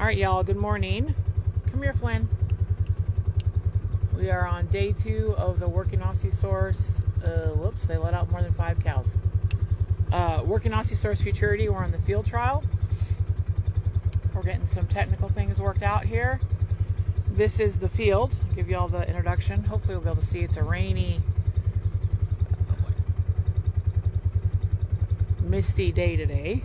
Alright, y'all, good morning. Come here, Flynn. We are on day 2 of the Working Aussie Source. Whoops, they let out more than 5 cows. Working Aussie Source Futurity, we're on the field trial. We're getting some technical things worked out here. This is the field. I'll give you all the introduction. Hopefully we'll be able to see. It's a rainy, misty day today.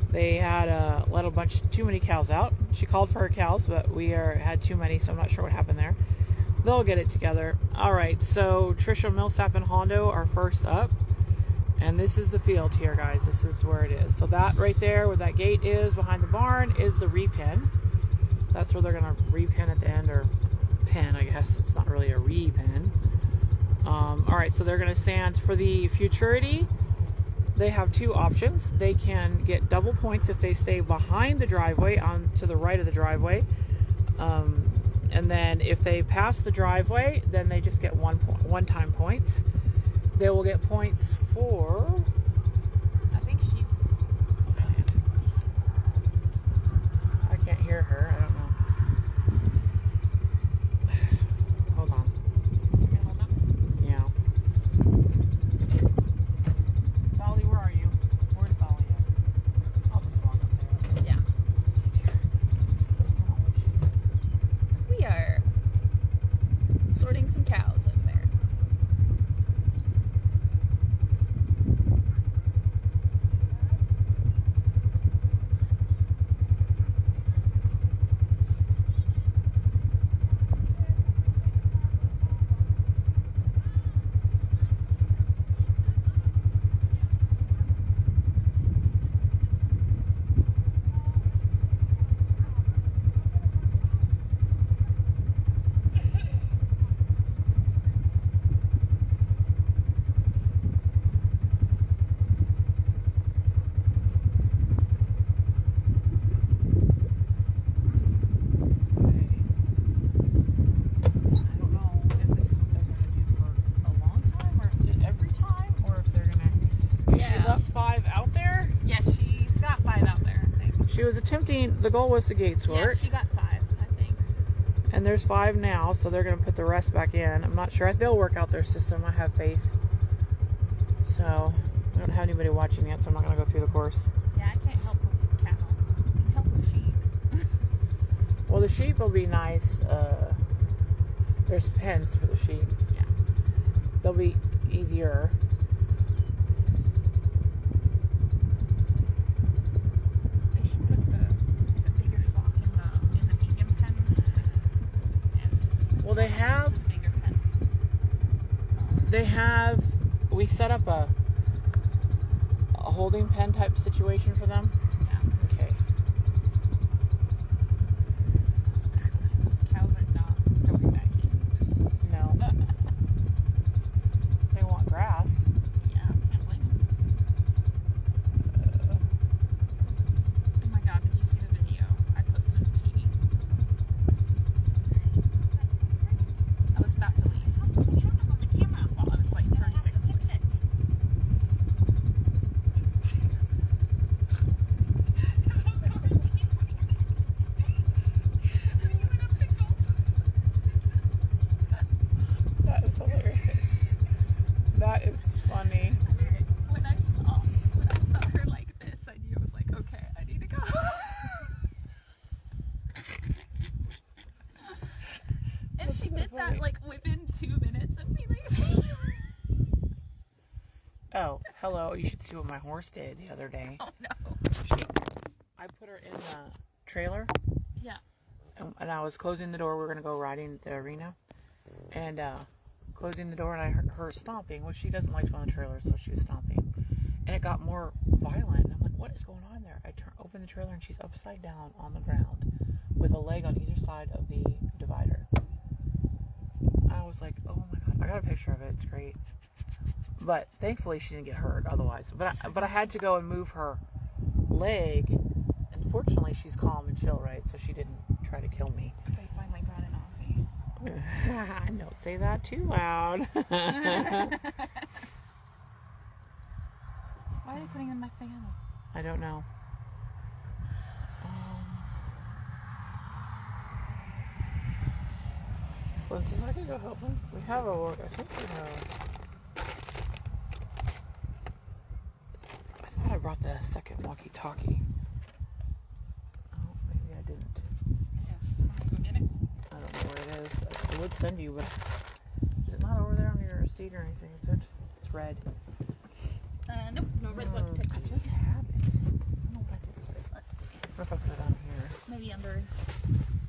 They had let a bunch too many cows out. She called for her cows, but we had too many, so I'm not sure what happened there. They'll get it together. All right, so Tricia Millsap and Hondo are first up, and this is the field here, guys. This is where it is. So that right there, where that gate is behind the barn, is the repin. That's where they're gonna repin at the end, or pin, I guess. It's not really a repin. All right, so they're gonna sand for the Futurity. They have 2 options. They can get double points if they stay behind the driveway, on to the right of the driveway. And then if they pass the driveway, then they just get one-time points. They will get points for... I think she's... I can't hear her. I don't know. Hold on. You can hold up. Yeah. Dolly, where are you? Where's Dolly at? I'll just walk up there. Yeah. We are sorting some cows over there. She was attempting, the goal was to gate sort. Yeah, she got 5, I think. And there's 5 now, so they're going to put the rest back in. I'm not sure. They'll work out their system. I have faith. So, I don't have anybody watching yet, so I'm not going to go through the course. Yeah, I can't help with cattle. I can help with sheep. Well, the sheep will be nice. There's pens for the sheep. Yeah. They'll be easier. Well, we set up a holding pen type situation for them. Yeah. Okay. Those cows are not going back in. No. They want grass. Yeah, can't blame them. Oh my god, did you see the video I posted on TV? I was about to leave. You don't have on the camera. Well, I was like 30 seconds. That is hilarious. That is funny. When I saw her like this, I knew it was like, okay, I need to go. And she did that like within 2 minutes of me leaving. Oh, hello. You should see what my horse did the other day. Oh no. I put her in the trailer. Yeah. And I was closing the door. We were going to go riding the arena. And closing the door, and I heard her stomping, which she doesn't like to go in the trailer, so she was stomping. And it got more violent. And I'm like, what is going on there? I open the trailer, and she's upside down on the ground with a leg on either side of the divider. I was like, oh my god. I got a picture of it. It's great. But thankfully she didn't get hurt otherwise. But I had to go and move her leg. And fortunately she's calm and chill, right? So she didn't try to kill me. They finally brought an Aussie. Don't say that too loud. Why are they putting them back together? I don't know. Flint says I can go help him. We have Awooga. I think we have. I thought I brought the second walkie-talkie. Oh, maybe I didn't. Yeah, go get it. I don't know where it is. I would send you, but is it not over there on your seat or anything? Is it? It's red. Nope, no red book to I touch. just had it. I don't know what I did with it. Let's see. What if I put it on here? Maybe under.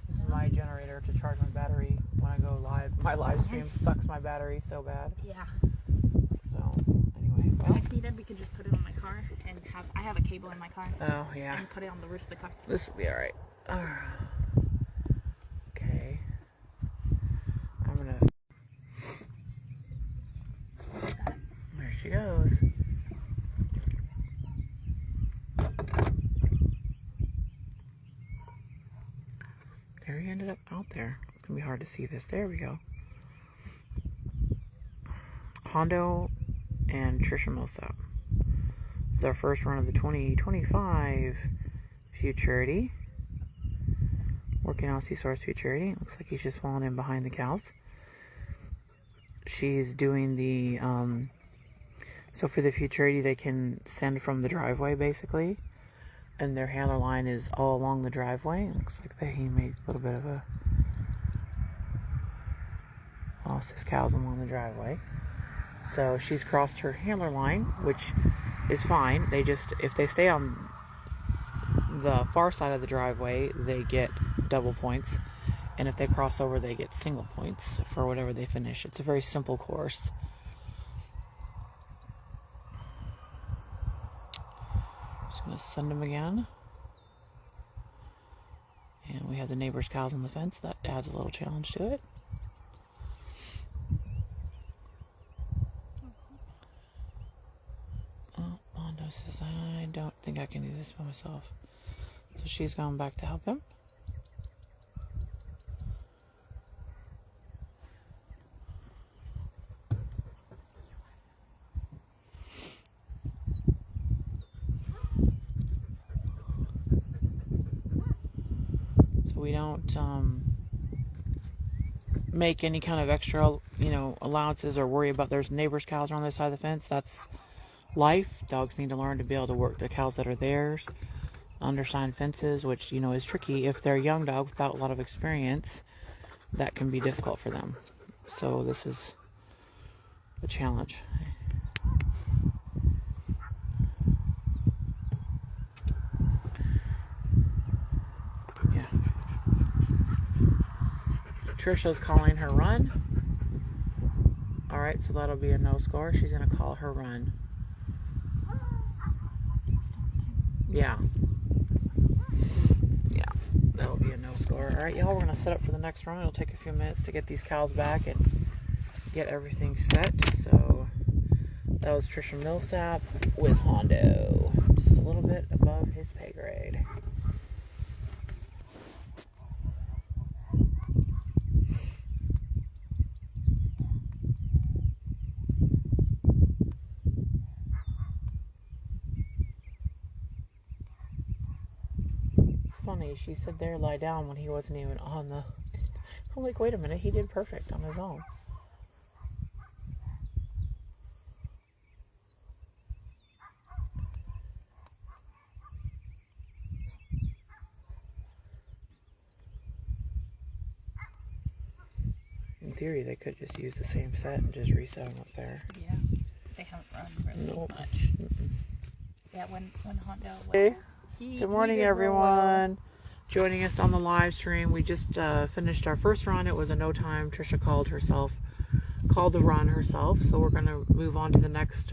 This is my generator to charge my battery when I go live. My live stream sucks my battery so bad. Yeah. So, anyway. Well, If needed, we could just put it on my car and I have a cable in my car. oh, yeah. And put it on the roof of the car. This will be alright. Okay. I'm gonna. There she goes. There he ended up out there. It's gonna be hard to see this. There we go. Hondo and Tricia Millsap. This is our first run of the 2025 Futurity. Working Aussie Source Futurity. Looks like he's just falling in behind the cows. She's doing the, so for the Futurity they can send from the driveway basically. And their handler line is all along the driveway. It looks like he made a little bit of a, lost his cows along the driveway. So she's crossed her handler line, which is fine. They just, if they stay on the far side of the driveway, they get double points. And if they cross over, they get single points for whatever they finish. It's a very simple course. Just going to send them again. And we have the neighbor's cows on the fence. That adds a little challenge to it. Oh, Mondo says, I don't think I can do this by myself. So she's gone back to help him. We don't make any kind of extra, allowances or worry about there's neighbors' cows on the other side of the fence. That's life. Dogs need to learn to be able to work the cows that are theirs. Undersigned fences, which, is tricky. If they're a young dog without a lot of experience, that can be difficult for them. So this is the challenge. Tricia's calling her run. Alright, so that'll be a no score. She's going to call her run. Yeah. Yeah, that'll be a no score. Alright, y'all, we're going to set up for the next run. It'll take a few minutes to get these cows back and get everything set. So, that was Tricia Millsap with Hondo. Just a little bit above his pay grade. Funny, she said there lie down when he wasn't even on the. I'm like, wait a minute, he did perfect on his own. In theory, they could just use the same set and just reset them up there. Yeah, they haven't run really much. Mm-mm. Yeah, when Hondo Hey. Good morning, everyone. Joining us on the live stream. We just finished our first run. It was a no time. Tricia called the run herself. So we're going to move on to the next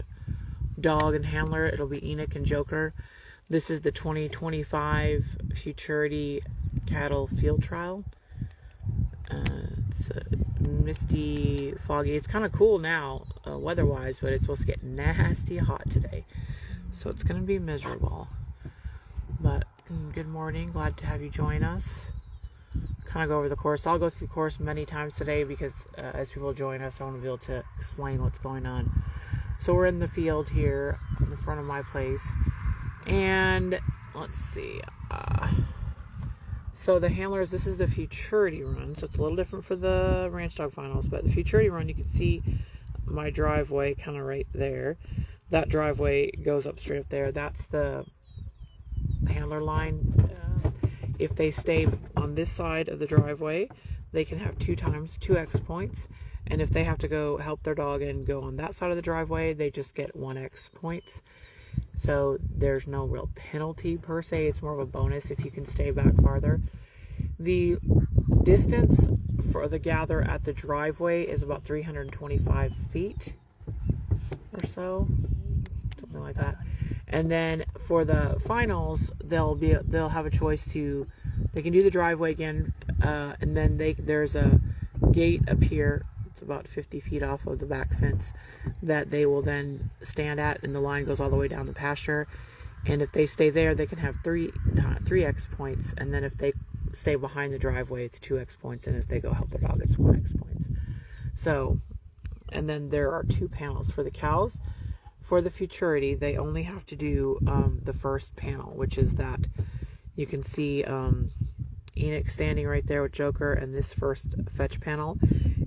dog and handler. It'll be Enoch and Joker. This is the 2025 Futurity Cattle Field Trial. It's misty, foggy. It's kind of cool now, weather-wise, but it's supposed to get nasty hot today. So it's going to be miserable. But good morning, glad to have you join us. Kind of go over the course. I'll go through the course many times today because as people join us, I want to be able to explain what's going on. So we're in the field here in the front of my place, and let's see. So the handlers, this is the Futurity run, so it's a little different for the Ranch Dog Finals, but the Futurity run, you can see my driveway kind of right there. That driveway goes up straight up there. That's the handler line. If they stay on this side of the driveway, they can have 2 times 2x points. And if they have to go help their dog and go on that side of the driveway, they just get 1x points. So there's no real penalty per se. It's more of a bonus if you can stay back farther. The distance for the gather at the driveway is about 325 feet or so, something like that. And then for the finals, they'll have a choice to, they can do the driveway again, and then there's a gate up here. It's about 50 feet off of the back fence that they will then stand at, and the line goes all the way down the pasture. And if they stay there, they can have 3x points, and then if they stay behind the driveway, it's 2x points, and if they go help their dog, it's 1x points. So, and then there are 2 panels for the cows. For the Futurity, they only have to do the first panel, which is that you can see Enoch standing right there with Joker, and this first fetch panel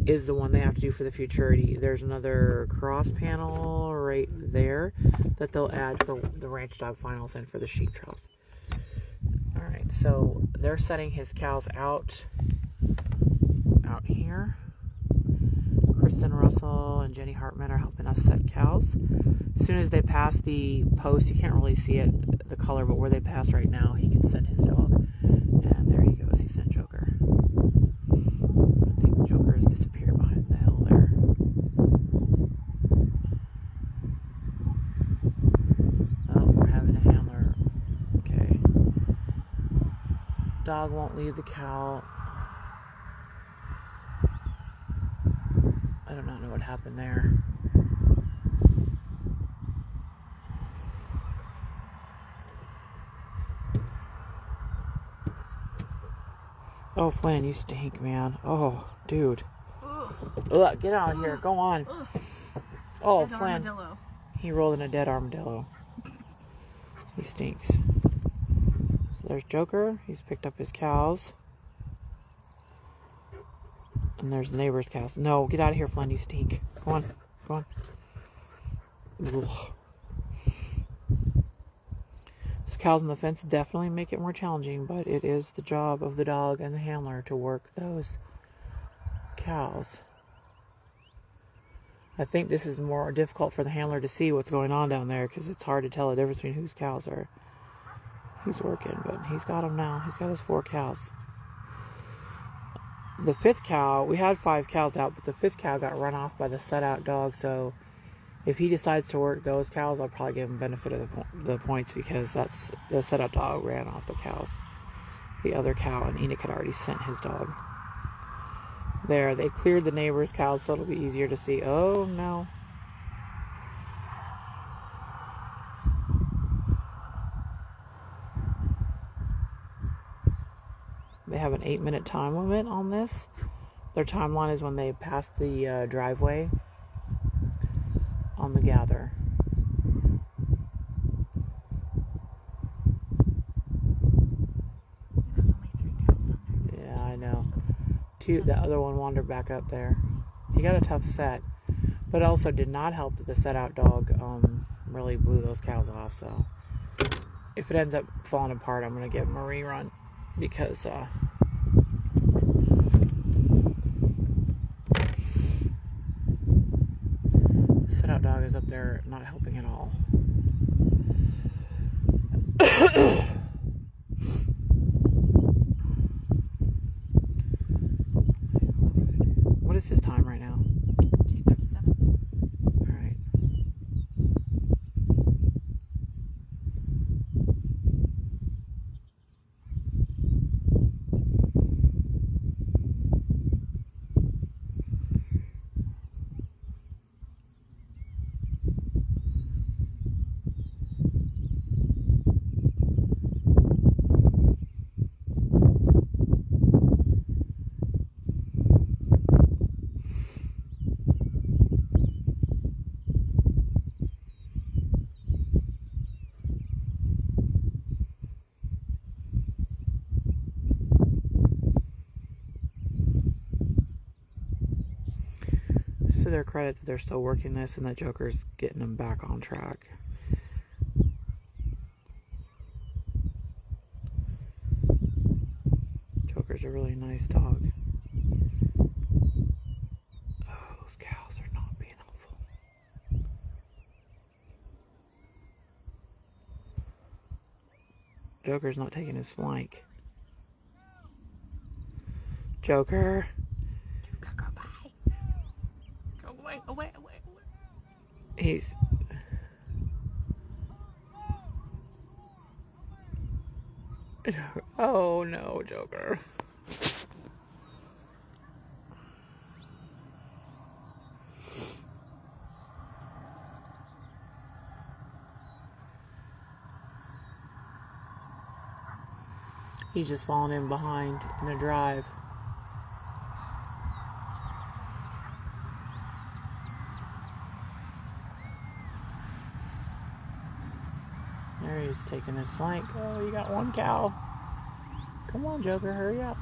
is the one they have to do for the Futurity. There's another cross panel right there that they'll add for the Ranch Dog Finals and for the sheep trials. Alright, so they're setting his cows out here. Kristen Russell and Jenny Hartman are helping us set cows. As soon as they pass the post, you can't really see it, the color, but where they pass right now, he can send his dog. And there he goes, he sent Joker. I think Joker has disappeared behind the hill there. Oh, we're having a handler. Okay. Dog won't leave the cow. I do not know what happened there. Oh, Flynn, you stink, man. Oh, dude. Ugh, get out of here. Go on. Oh, There's Flynn. armadillo. He rolled in a dead armadillo. He stinks. So there's Joker. He's picked up his cows. And there's the neighbor's cows. No, get out of here, Flynn. You stink. Go on. Go on. Ugh. So cows on the fence definitely make it more challenging, but it is the job of the dog and the handler to work those cows. I think this is more difficult for the handler to see what's going on down there because it's hard to tell the difference between whose cows are he's working, but he's got them now. He's got his 4 cows. The 5th cow, we had 5 cows out, but the 5th cow got run off by the set-out dog, so if he decides to work those cows, I'll probably give him benefit of the points because that's the set-out dog ran off the cows. The other cow, and Enoch had already sent his dog. There, they cleared the neighbor's cows so it'll be easier to see. Oh, no. They have an 8-minute time limit on this. Their timeline is when they pass the driveway on the gather. There's only 3 cows on there. Yeah, I know. The other one wandered back up there. He got a tough set, but it also did not help that the set-out dog really blew those cows off. So if it ends up falling apart, I'm going to give him a rerun because the set-out dog is up there not helping at all. What is his time right now? 2:37. All right. their credit that they're still working this and that Joker's getting them back on track. Joker's a really nice dog. Oh, those cows are not being helpful. Joker's not taking his flank. Joker. Go bye. Go away. He's... Oh no, Joker. He's just falling in behind in a drive. There he's taking his flank. Oh, you got one cow. Come on, Joker, hurry up.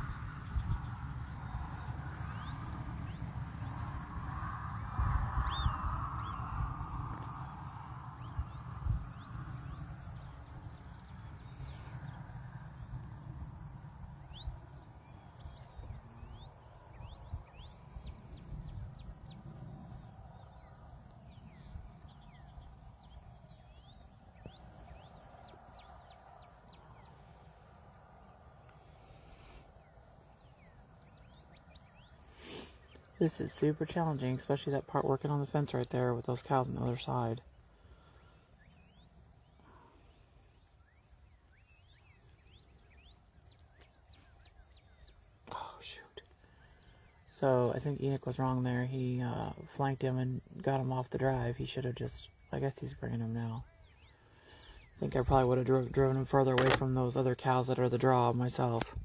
This is super challenging, especially that part working on the fence right there with those cows on the other side. Oh, shoot. So, I think Enoch was wrong there. He flanked him and got him off the drive. He should have just... I guess he's bringing him now. I think I probably would have driven him further away from those other cows that are the draw myself.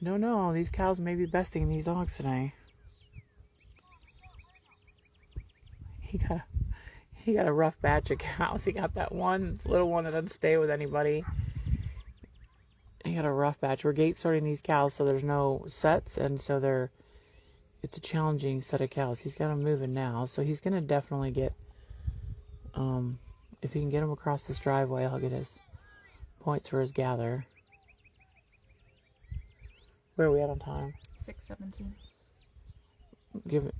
No, these cows may be besting these dogs today. He got a rough batch of cows. He got that one little one that doesn't stay with anybody. He got a rough batch. We're gate sorting these cows so there's no sets, and so it's a challenging set of cows. He's got them moving now, so he's gonna definitely get if he can get them across this driveway, he'll get his points for his gather. Where are we at on time? 6:17. Give it.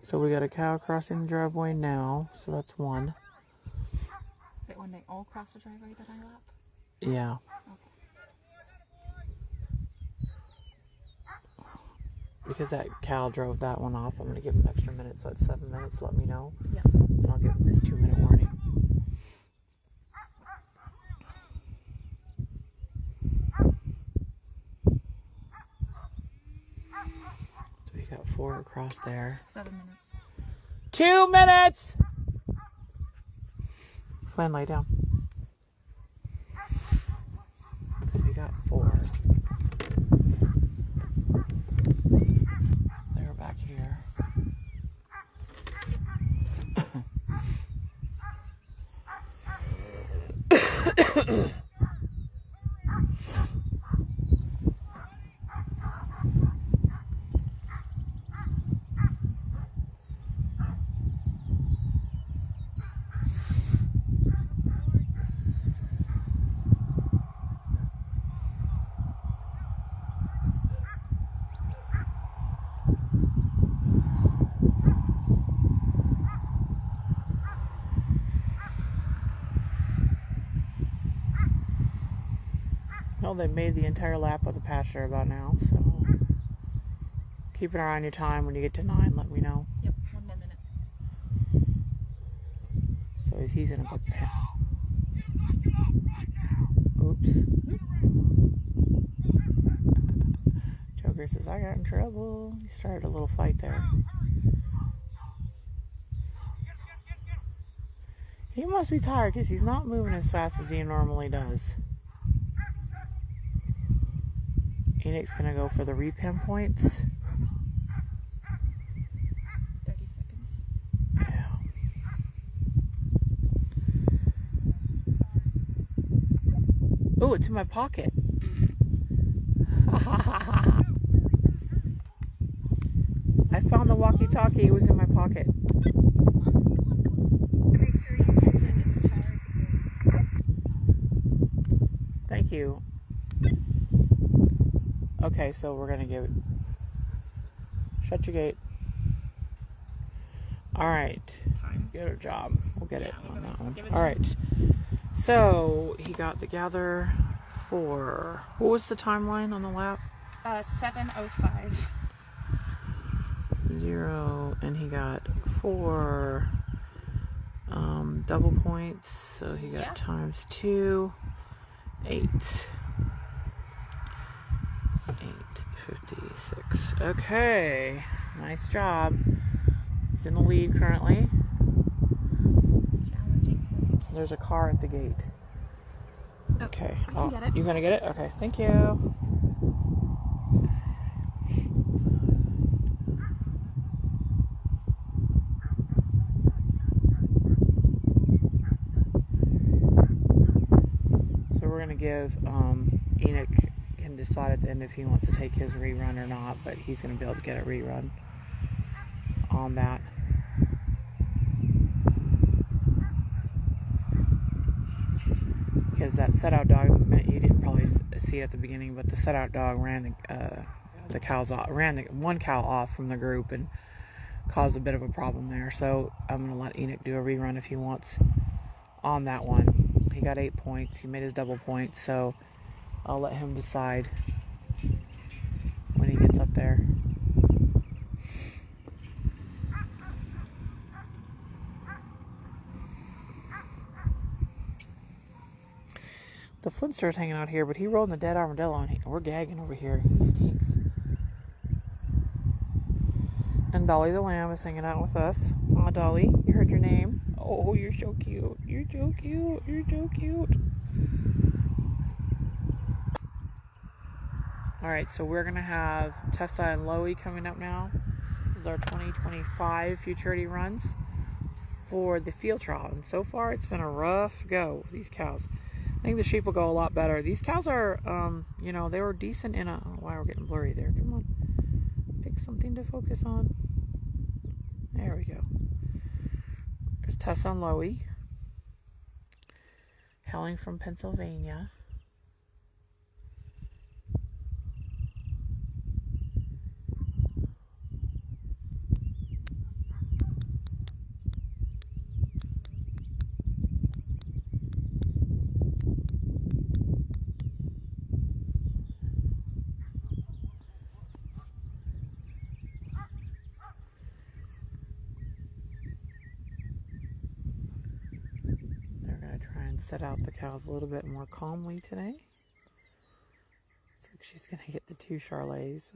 So we got a cow crossing the driveway now, so that's one. Is it when they all cross the driveway that I lap? Yeah. Because that cow drove that one off, I'm going to give him an extra minute, so it's 7 minutes. Let me know. Yeah. And I'll give him his 2-minute warning. So we got 4 across there. 7 minutes. 2 minutes! Flynn, lay down. So we got 4. They're back here. Well, they made the entire lap of the pasture about now, so keep an eye on your time. When you get to 9, let me know. Yep, 1 more minute. So he's in a good pen. Oops. Joker says, I got in trouble. He started a little fight there. He must be tired because he's not moving as fast as he normally does. Enoch's gonna go for the repen points. 30 seconds. Yeah. Oh, it's in my pocket. I found the walkie-talkie. It was in my pocket. 10 seconds hard. Thank you. Okay, so we're gonna give it. Shut your gate. All right. Time. Good job. We'll get it on that one. give it All to right. So he got the gather for. What was the timeline on the lap? 7:05. 0, and he got 4 double points. So he got times 2, 8. 8:56. Okay, nice job. He's in the lead currently. Challenging 17. There's a car at the gate. Okay. I can get it. You gonna get it? Okay, thank you. So we're gonna give Enoch can decide at the end if he wants to take his rerun or not, but he's gonna be able to get a rerun on that. Because that set out dog, you didn't probably see it at the beginning, but the set out dog ran the cows off, ran the one cow off from the group and caused a bit of a problem there. So I'm going to let Enoch do a rerun if he wants on that one. He got 8 points. He made his double point, so I'll let him decide when he gets up there. The Flintstone's hanging out here, but he rolled in the dead armadillo, and we're gagging over here. He stinks. And Dolly the lamb is hanging out with us. Aw, Dolly, you heard your name. Oh, you're so cute. You're so cute. You're so cute. Alright, so we're going to have Tessa and Louie coming up now. This is our 2025 Futurity runs for the field trial. And so far, it's been a rough go with these cows. I think the sheep will go a lot better. These cows are, you know, they were decent in a... Oh, wow, we're getting blurry there. Come on. Pick something to focus on. There we go. There's Tessa and Louie. Hailing from Pennsylvania. Set out the cows a little bit more calmly today. Looks like she's going to get the 2 Charolais.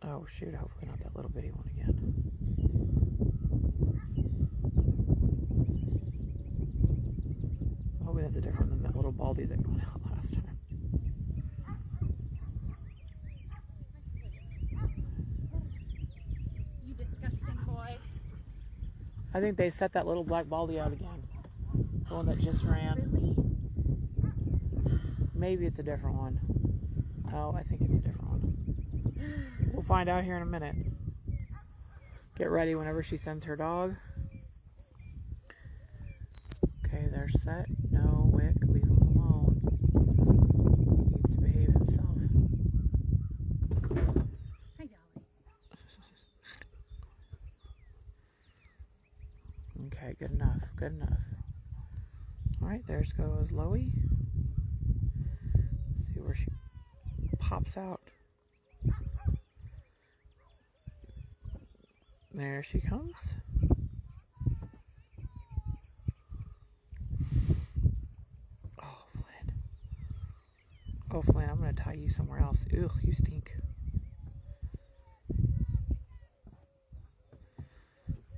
Oh shoot, hopefully not that little bitty one again. Hopefully that's a different than that little baldy that went out last time. You disgusting boy. I think they set that little black baldy out again. The one that just ran. Really? Maybe it's a different one. Oh, I think it's a different one. We'll find out here in a minute. Get ready whenever she sends her dog. Okay, they're set. No, Wick, leave him alone. He needs to behave himself. Hi, Dolly. Okay, good enough. Good enough. Alright, there goes Louie. See where she pops out. There she comes. Oh, Flynn. Oh, Flynn, I'm going to tie you somewhere else. Ugh, you stink.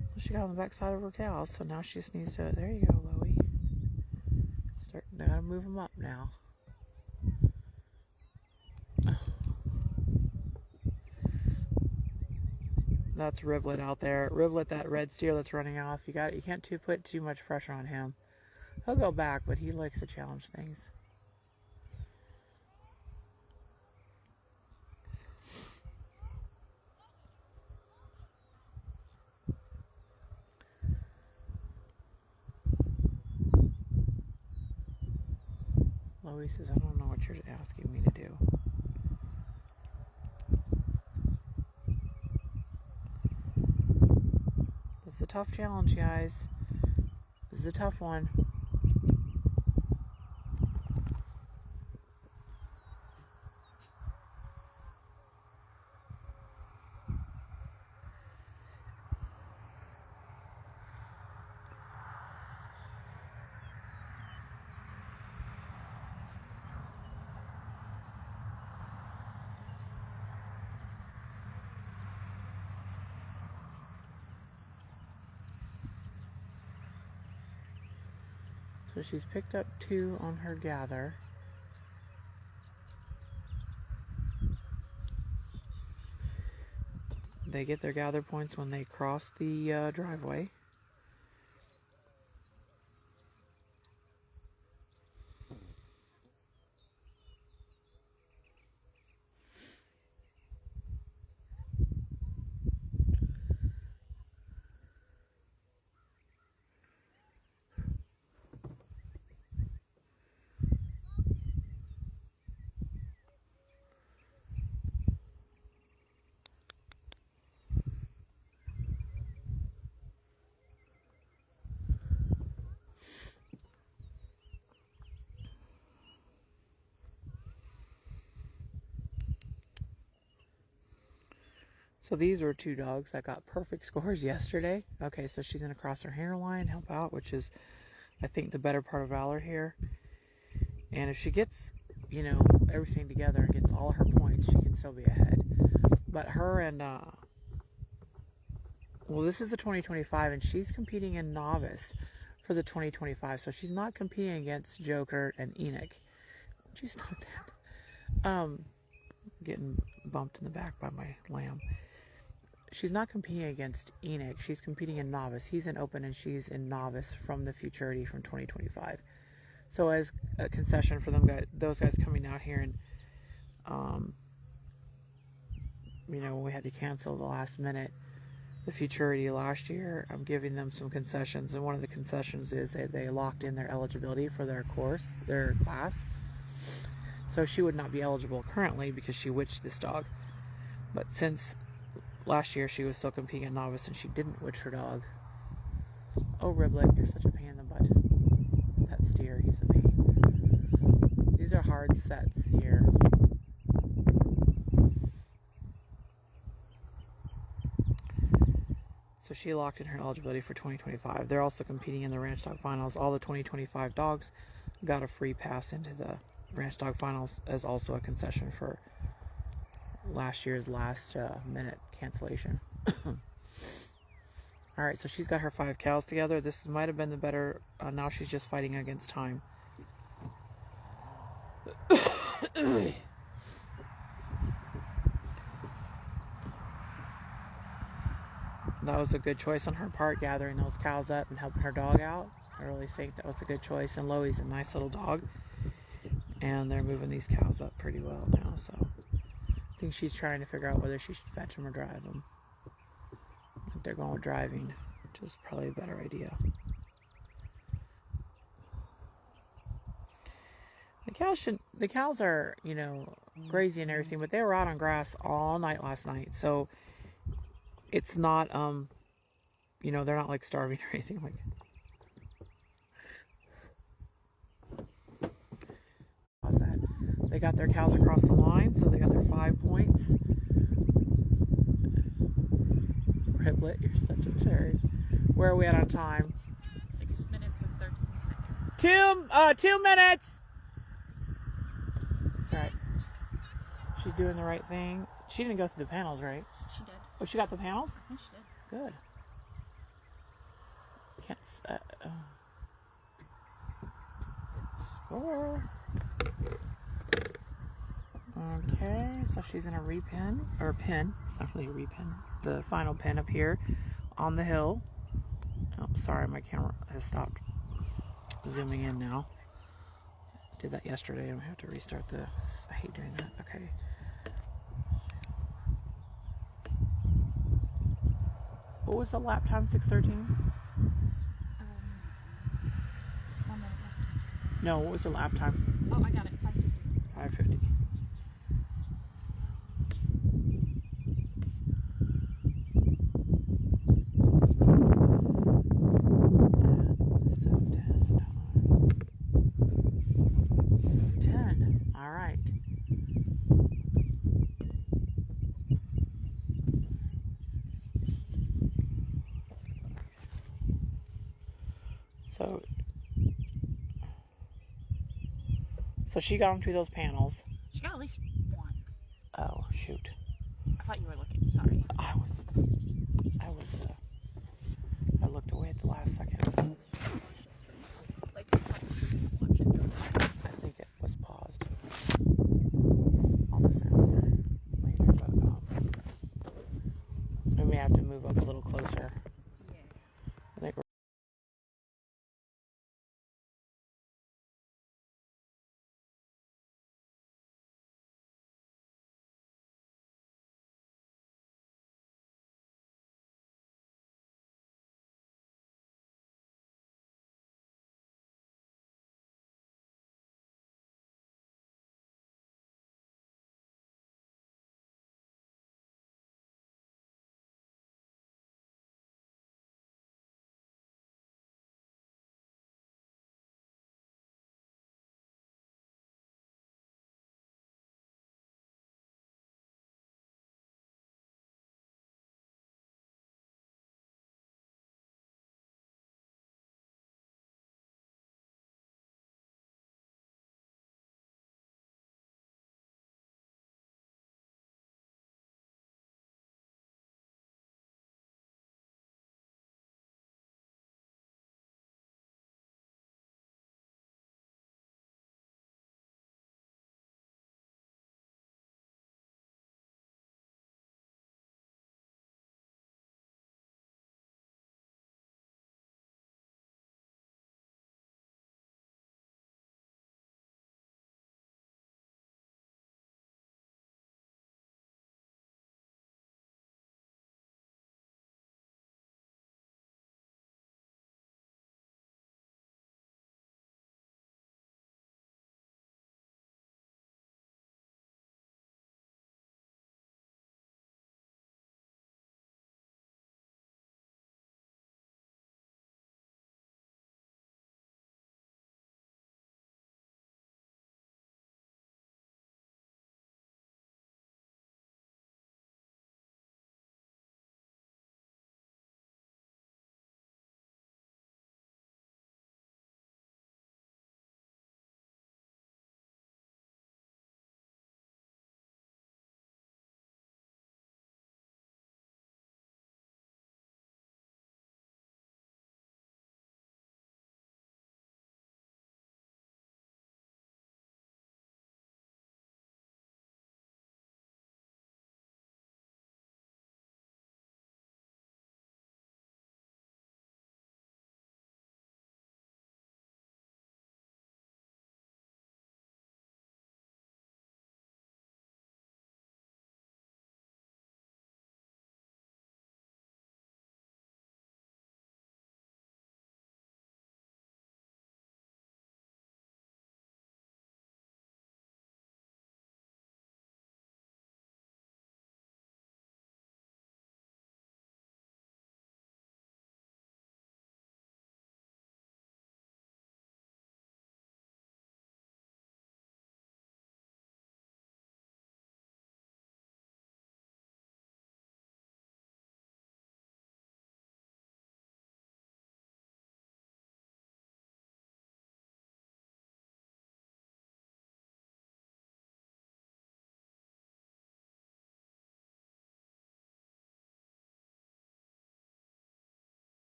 Well, she got on the back side of her cows, so now she just needs to... There you go, Louie. I gotta move them up now. That's Riblet out there. Riblet, that red steer that's running off. You can't put too much pressure on him. He'll go back, but he likes to challenge things. Louie says, I don't know what you're asking me to do. This is a tough challenge, guys. This is a tough one. So she's picked up 2 on her gather. They get their gather points when they cross the driveway. So these were 2 dogs that got perfect scores yesterday. Okay, so she's going to cross her hairline, help out, which is, I think, the better part of Valor here. And if she gets, you know, everything together and gets all her points, she can still be ahead. But her and, well, this is the 2025, and she's competing in novice for the 2025. So she's not competing against Joker and Enoch. She's not that. Getting bumped in the back by my lamb. She's not competing against Enoch. She's competing in novice. He's in open and she's in novice from the Futurity from 2025. So as a concession for those guys coming out here and, you know, we had to cancel the last minute the Futurity last year, I'm giving them some concessions. And one of the concessions is they locked in their eligibility for their course, their class. So she would not be eligible currently because she witched this dog. But since last year she was still competing at novice and she didn't witch her dog. Oh, Riblet, you're such a pain in the butt. That steer, he's a pain. These are hard sets here. So she locked in her eligibility for 2025. They're also competing in the Ranch Dog Finals. All the 2025 dogs got a free pass into the Ranch Dog Finals as also a concession for last year's last minute cancellation. Alright, so she's got her 5 cows together. This might have been the better, now she's just fighting against time. That was a good choice on her part, gathering those cows up and helping her dog out. I really think that was a good choice. And Louie's a nice little dog. And they're moving these cows up pretty well now. So I think she's trying to figure out whether she should fetch them or drive them. I think they're going with driving, which is probably a better idea. The cows are, you know, grazing and everything, but they were out on grass all night last night. So it's not, you know, they're not like starving or anything like that. They got their cows across the line, so they got their 5 points. Riblet, you're such a turd. Where are we at on time? 6 minutes and 13 seconds. 2 minutes! That's right. She's doing the right thing. She didn't go through the panels, right? She did. Oh, she got the panels? I think she did. Good. Can't, score. Okay, so she's gonna repin, or pin. It's not really a repin. the final pin up here on the hill. Oh, sorry, my camera has stopped zooming in now. Did that yesterday. I'm gonna have to restart this. I hate doing that. Okay. What was the lap time? 6:13? 1 minute left. No, what was the lap time? Oh, I got it. 5:50. 5:50. All right. So she got them through those panels. She got at least one. Oh, shoot. I thought you were looking. Sorry. I looked away at the last second. Like, watch it. I think it was paused. I'll just answer later, but we may have to move up a little closer. I think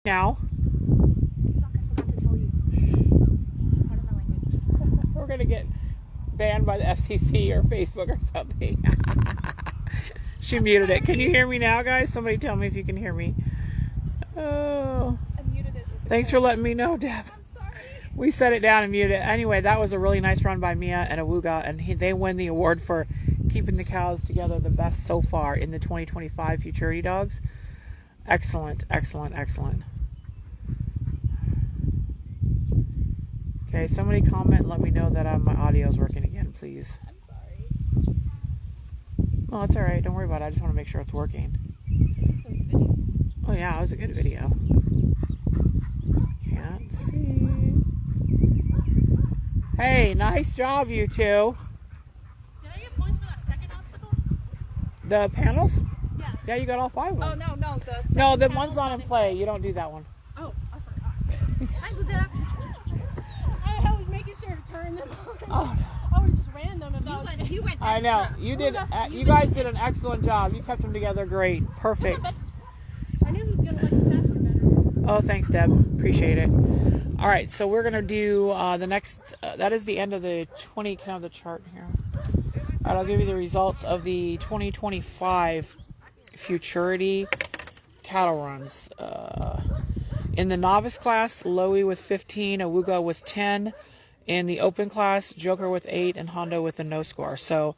Now, Fuck, I forgot to tell you. Pardon my language. we're going to get banned by the FCC or Facebook or something. She muted it. Can you hear me now, guys? Somebody tell me if you can hear me. Oh. I muted it. Thanks for letting me know, Deb. I'm sorry. We set it down and muted it. Anyway, that was a really nice run by Mia and Awooga, and they win the award for keeping the cows together the best so far in the 2025 Futurity Dogs. Excellent, excellent, excellent. Okay, somebody comment and let me know that my audio is working again, please. I'm sorry. Oh, it's alright. Don't worry about it. I just want to make sure it's working. It just says video. Oh, yeah, it was a good video. Can't see. Hey, nice job, you two. Did I get points for that second obstacle? The panels? Yeah. Yeah, you got all 5 of them. Oh, no. No, the one's not in play. You don't do that one. Oh, I forgot. I did that. I was making sure to turn them on. Oh, I was just random about you went I know. You did. You guys did an excellent job. You kept them together great. Perfect. I knew he was going to like the faster better. Oh, thanks, Deb. Appreciate it. All right, so we're going to do the next. That is the end of the 20. Can I have the chart here? All right, I'll give you the results of the 2025 Futurity cattle runs. In the novice class, Louie with 15, Awooga with 10. In the open class, Joker with 8, and Hondo with a no score. So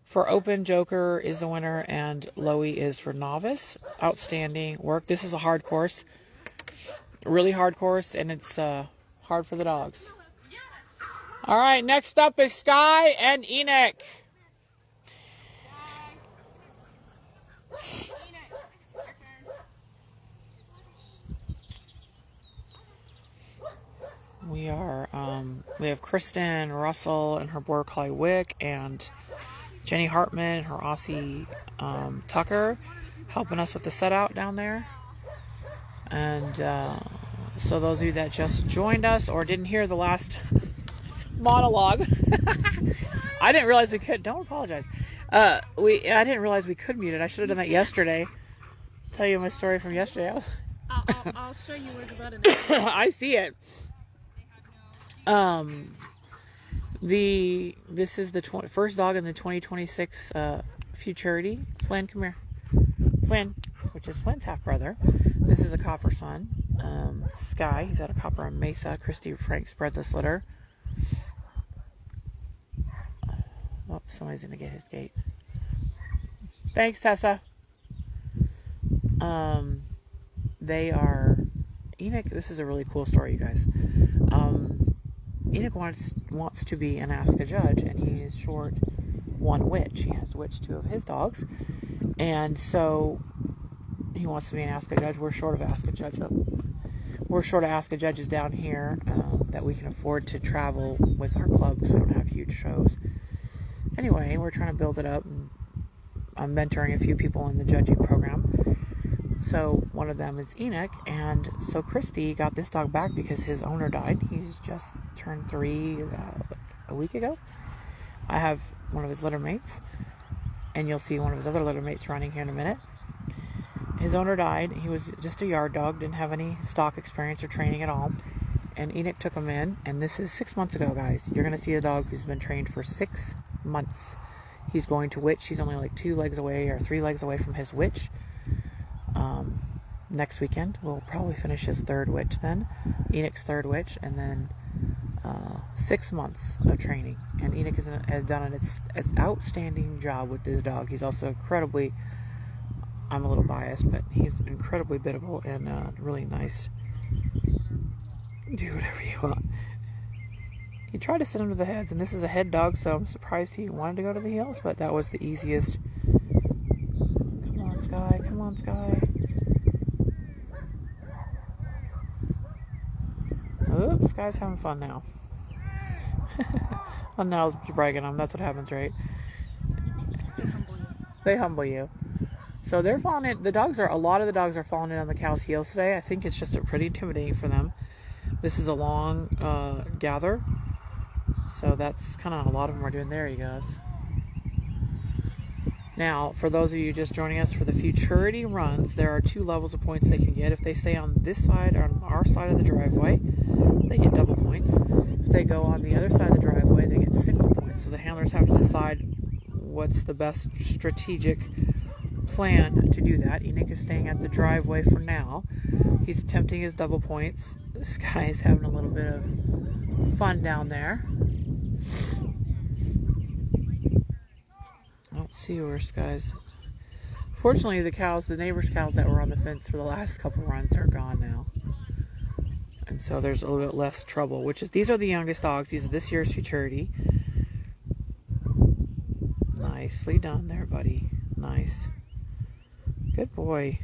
for open, Joker is the winner, and Louie is for novice. Outstanding work. This is a hard course. Really hard course, and it's hard for the dogs. All right, next up is Skye and Enoch. We have Kristen Russell and her Border Collie Wick, and Jenny Hartman and her Aussie Tucker helping us with the set out down there. And so those of you that just joined us or didn't hear the last monologue, I didn't realize we could. Don't apologize. I didn't realize we could mute it. I should have done that yesterday. Tell you my story from yesterday. I'll show you where the button is. I see it. This is the first dog in the 2026 Futurity. Flynn, come here. Flynn, which is Flynn's half brother. This is a copper son. Skye, he's at a copper on Mesa. Kristie Frank spread this litter. Oh, somebody's gonna get his gate. Thanks, Tessa. They are Enoch. This is a really cool story, you guys. Enoch wants to be an Ask a Judge, and he is short one witch. He has witched 2 of his dogs, and so he wants to be an Ask a Judge. We're short of Ask a Judge. We're short of Ask a Judges down here that we can afford to travel with our club because we don't have huge shows. Anyway, we're trying to build it up, and I'm mentoring a few people in the judging program. So one of them is Enoch, and so Kristie got this dog back because his owner died. He's just turned 3 a week ago. I have one of his litter mates, and you'll see one of his other litter mates running here in a minute. His owner died. He was just a yard dog, didn't have any stock experience or training at all, and Enoch took him in, and this is 6 months ago, guys. You're going to see a dog who's been trained for 6 months. He's going to witch. He's only like 2 legs away or 3 legs away from his witch. Next weekend we'll probably finish his 3rd witch then, Enoch's 3rd witch, and then 6 months of training. And Enoch has done an outstanding job with this dog. He's also incredibly, I'm a little biased, but he's incredibly biddable and really nice. Do whatever you want. He tried to send him to the heads, and this is a head dog, so I'm surprised he wanted to go to the heels, but that was the easiest. Come on, Skye. Come on, Skye. Oops, Skye's having fun now. Well, now I was bragging on him. That's what happens, right? They humble you. So they're falling in. A lot of the dogs are falling in on the cow's heels today. I think it's just pretty intimidating for them. This is a long gather. So that's kind of a lot of them are doing. There he goes. Now, for those of you just joining us for the Futurity runs, there are 2 levels of points they can get. If they stay on this side, or on our side of the driveway, they get double points. If they go on the other side of the driveway, they get single points. So the handlers have to decide what's the best strategic plan to do that. Enoch is staying at the driveway for now. He's attempting his double points. This guy is having a little bit of fun down there. I don't see where Skye's. Fortunately, the neighbors' cows that were on the fence for the last couple runs are gone now. And so there's a little bit less trouble, these are the youngest dogs. These are this year's Futurity. Nicely done there, buddy. Nice. Good boy.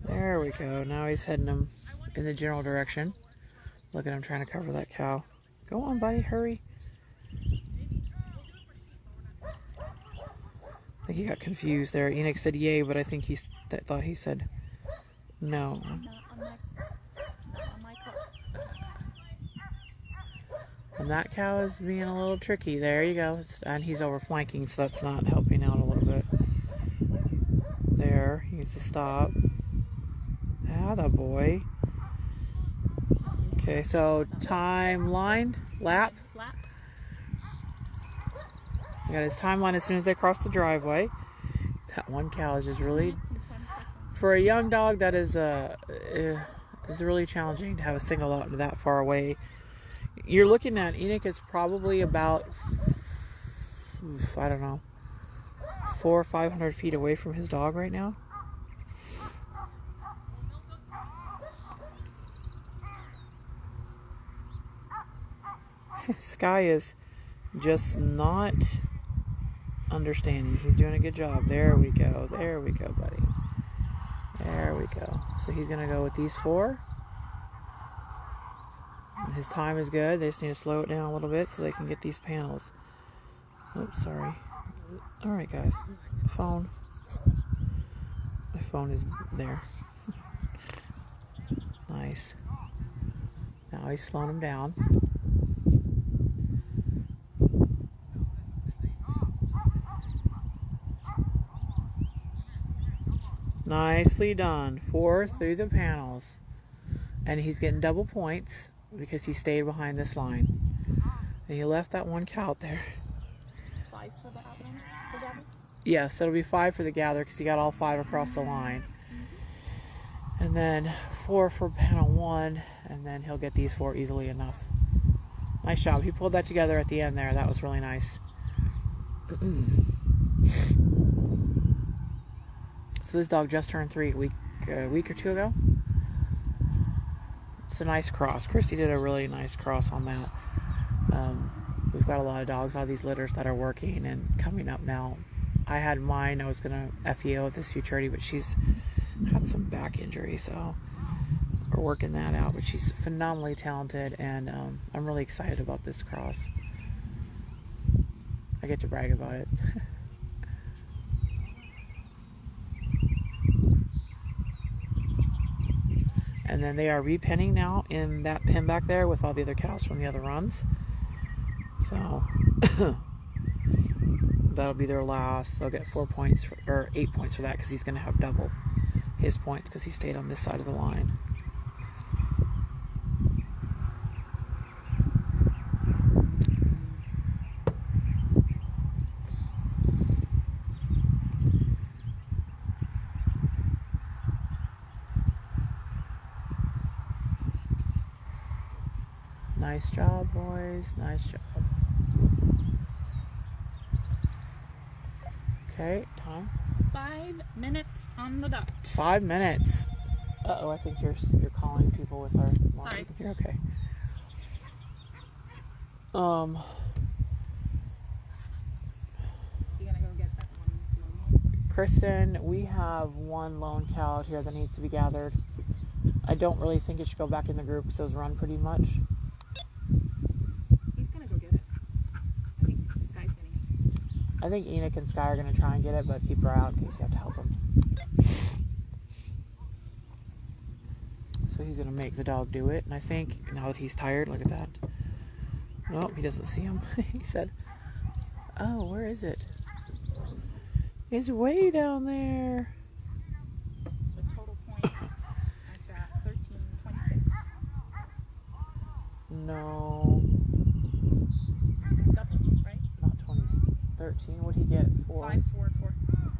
There we go. Now he's heading them in the general direction. Look at him trying to cover that cow. Go on, buddy. Hurry. I think he got confused there. Enoch said yay, but I think he thought he said no. And that cow is being a little tricky. There you go. And he's over flanking, so that's not helping out a little bit. There. He needs to stop. Attaboy. Okay, so timeline. Lap. He got his timeline as soon as they cross the driveway. That one cow is just really, for a young dog, that is really challenging to have a single out that far away. You're looking at Enoch is probably about, I don't know, 400 or 500 feet away from his dog right now. Skye is just not understanding. He's doing a good job. There we go. There we go, buddy. There we go. So he's going to go with these 4. His time is good. They just need to slow it down a little bit so they can get these panels. Oops, sorry. Alright, guys. Phone. My phone is there. Nice. Now he's slowing him down. Nicely done. 4 through the panels. And he's getting double points because he stayed behind this line. And he left that one cow out there. 5 for the gather? Yes, it'll be 5 for the gather because he got all 5 across the line. And then 4 for panel 1, and then he'll get these 4 easily enough. Nice job. He pulled that together at the end there. That was really nice. So this dog just turned 3 a week or 2 ago. It's a nice cross. Kristie did a really nice cross on that. We've got a lot of dogs, all these litters that are working and coming up now. I had mine. I was going to FEO at this Futurity, but she's had some back injury, so we're working that out. But she's phenomenally talented, and I'm really excited about this cross. I get to brag about it. And then they are repenning now in that pen back there with all the other cows from the other runs. So that'll be their last. They'll get 4 points or 8 points for that because he's going to have double his points because he stayed on this side of the line. Nice job, boys. Nice job. Okay, time. 5 minutes on the dot. 5 minutes. Uh-oh, I think you're calling people with our... Sorry. You're okay. So you gonna go get that one? Kristen, we have one lone cow out here that needs to be gathered. I don't really think it should go back in the group because those run pretty much. He's gonna go get it. I think Skye's getting it. I think Enoch and Skye are going to try and get it, but keep her out in case you have to help him. So he's going to make the dog do it, and I think now that he's tired, look at that. Nope, he doesn't see him. He said, oh, where is it? He's way down there. So total points, I've got 1326. No. It's double, right? Not 20. 13. What'd he get? 4? 5, 4, 4.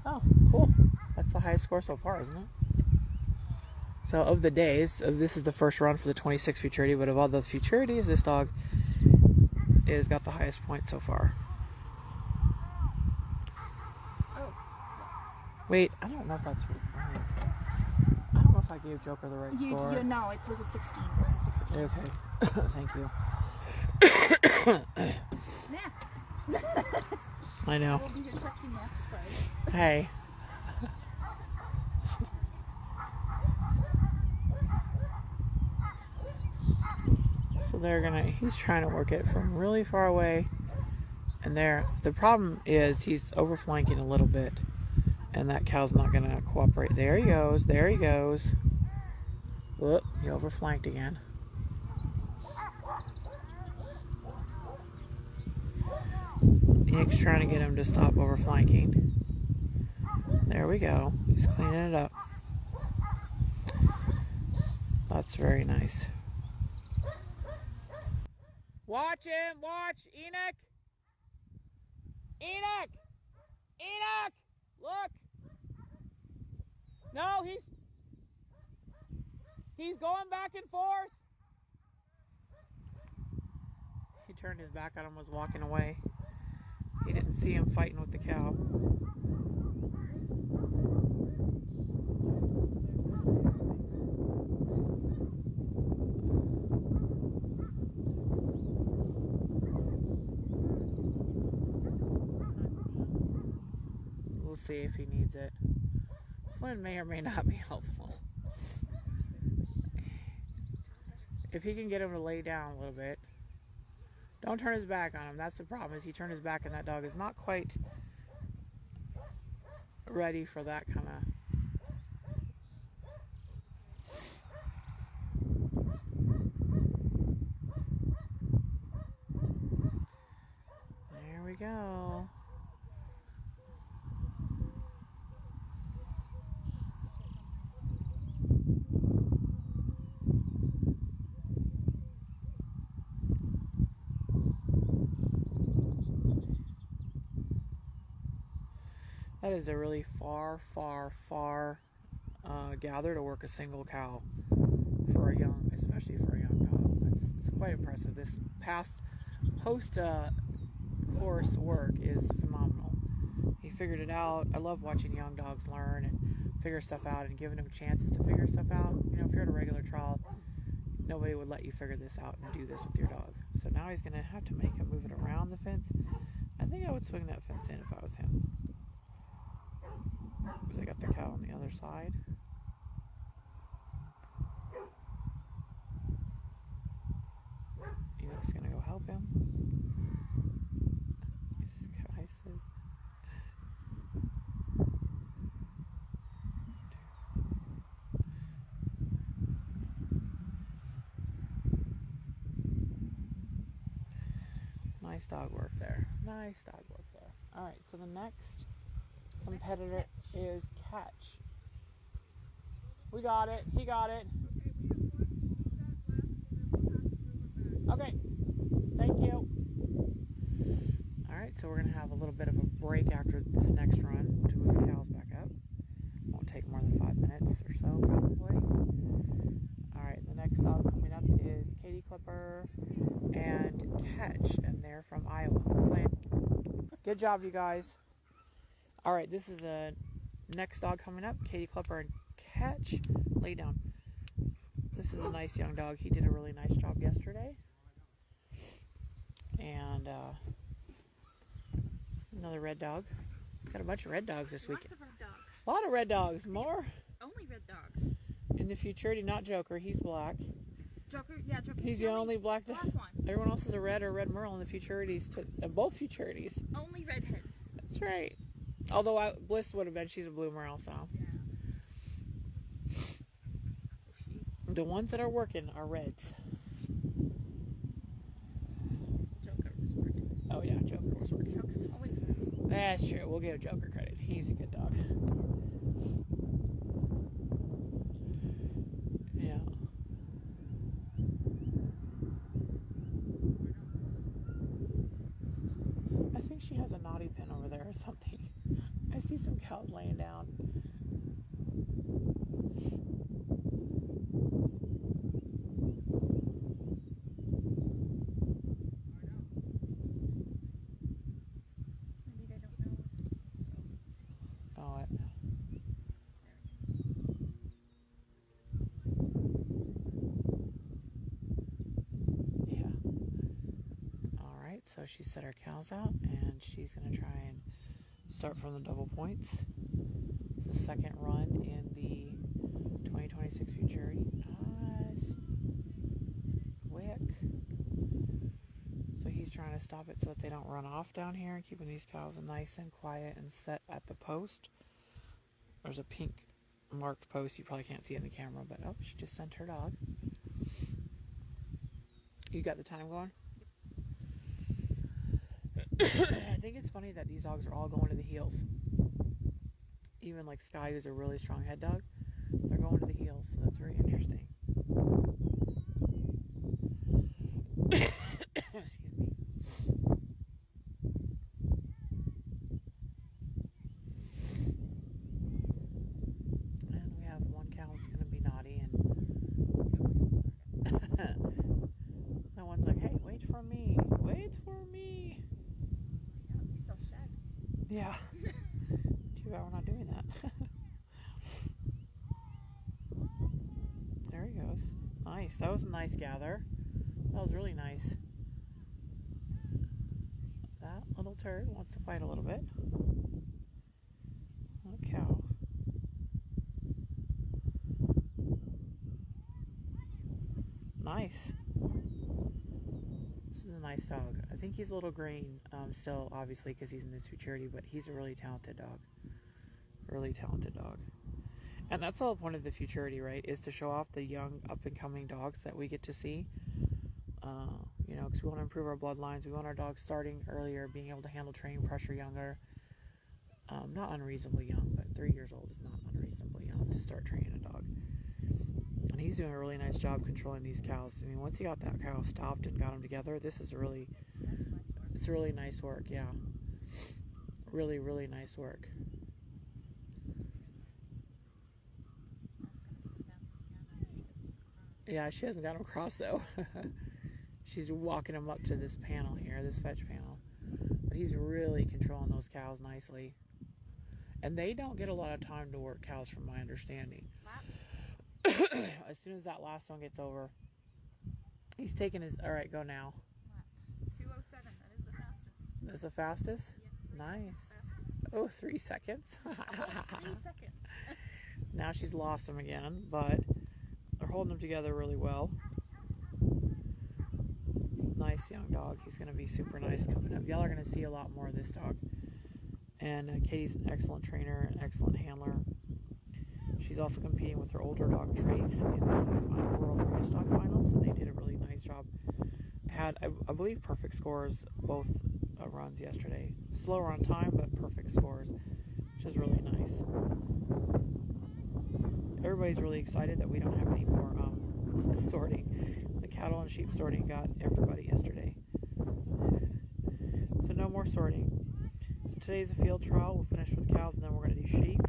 Oh, cool. That's the highest score so far, isn't it? So of the days, this is the first run for the 26 Futurity, but of all the Futurities, this dog has got the highest point so far. Oh. Wait, I don't know if that's right. I don't know if I gave Joker the right score. No, it was a 16. It's a 16. Okay. Thank you. Math. I know. We'll be your trusty math scribe. Hey. So he's trying to work it from really far away. And the problem is he's overflanking a little bit. And that cow's not going to cooperate. There he goes. There he goes. Whoop, he overflanked again. Enoch's trying to get him to stop overflanking. There we go. He's cleaning it up. That's very nice. Watch him! Watch! Enoch! Enoch! Enoch! Look! No, he's going back and forth. He turned his back on him, was walking away. He didn't see him fighting with the cow. We'll see if he needs it. Flynn may or may not be helpful. If he can get him to lay down a little bit. Don't turn his back on him. That's the problem, is he turned his back and that dog is not quite ready for that kind of... There we go. That is a really far gather to work a single cow for a young, especially for a young dog. It's quite impressive. This post course work is phenomenal. He figured it out. I love watching young dogs learn and figure stuff out and giving them chances to figure stuff out. You know, if you're at a regular trial, nobody would let you figure this out and do this with your dog. So now he's going to have to make him move it around the fence. I think I would swing that fence in if I was him. Because I got the cow on the other side. Enoch's gonna go help him. Skye says. Nice dog work there. Nice dog work there. Alright, so the next competitor is Ketch. We got it. He got it. Okay. Thank you. Alright, so we're going to have a little bit of a break after this next run to move the cows back up. Won't take more than 5 minutes or so, probably. Alright, the next dog coming up is Catie Clipper and Ketch, and they're from Iowa. Flynn. Good job, you guys. Alright, this is a next dog coming up, Catie Clipper and Ketch. Lay down. This is a nice young dog. He did a really nice job yesterday. And another red dog. Got a bunch of red dogs this week. Lots of red dogs. A lot of red dogs. More. Only red dogs. In the Futurity, not Joker. He's black. Joker, yeah, Joker. He's the only black dog. one. Everyone else is a red or red merle in the Futurities. Both Futurities. Only redheads. That's right. Although Bliss would have been, she's a blue merle, so. Yeah. The ones that are working are reds. Joker was working. Oh yeah, Joker was working. Joker's always working. That's true. We'll give Joker credit. He's a good dog. Yeah. I think she has a naughty pen over there or something. I see some cows laying down. Maybe they don't know. Oh, yeah. All right, so she set her cows out, and she's going to try and start from the double points. It's the second run in the 2026 Futurity. Wick. So he's trying to stop it so that they don't run off down here, and keeping these cows nice and quiet and set at the post. There's a pink marked post. You probably can't see it in the camera, but oh, she just sent her dog. You got the time going? I think it's funny that these dogs are all going to the heels. Even like Skye, who's a really strong head dog, they're going to the heels, so that's very interesting. Excuse me. And we have one cow that's going to be naughty, and that one's like, hey, wait for me. Wait for me. Yeah, we still shed. Yeah. Too bad we're not doing that. There he goes. Nice. That was a nice gather. That was really nice. That little turd wants to fight a little bit. What a cow. Nice. This is a nice dog. I think he's a little green still, obviously, because he's in this futurity, but he's a really talented dog. Really talented dog. And that's the whole point of the futurity, right? Is to show off the young, up-and-coming dogs that we get to see. You know, because we want to improve our bloodlines. We want our dogs starting earlier, being able to handle training pressure younger. Not unreasonably young, but 3 years old is not unreasonably young to start training a dog. And he's doing a really nice job controlling these cows. I mean, once he got that cow stopped and got them together, this is really, That's nice work. it's really nice work, yeah. Really, really nice work. That's going to be the fastest cow if she doesn't cross. Yeah, she hasn't got him across, though. She's walking him up to this panel here, this fetch panel. But he's really controlling those cows nicely. And they don't get a lot of time to work cows, from my understanding. Lap. As soon as that last one gets over, he's taking his... All right, go now. Lap. 2:07. That is the fastest. That's the fastest? Yeah, Nice. fastest. Oh, 3 seconds. 3 seconds. Now she's lost him again, but they're holding them together really well. Nice young dog. He's going to be super nice coming up. Y'all are going to see a lot more of this dog. And Katie's an excellent trainer, an excellent handler. She's also competing with her older dog, Trace, in the final World British Dog Finals, and they did a really nice job. Had, I believe, perfect scores both runs yesterday. Slower on time, but perfect scores, which is really nice. Everybody's really excited that we don't have any more sorting. The cattle and sheep sorting got everybody yesterday. So no more sorting. So today's a field trial. We'll finish with cows, and then we're going to do sheep.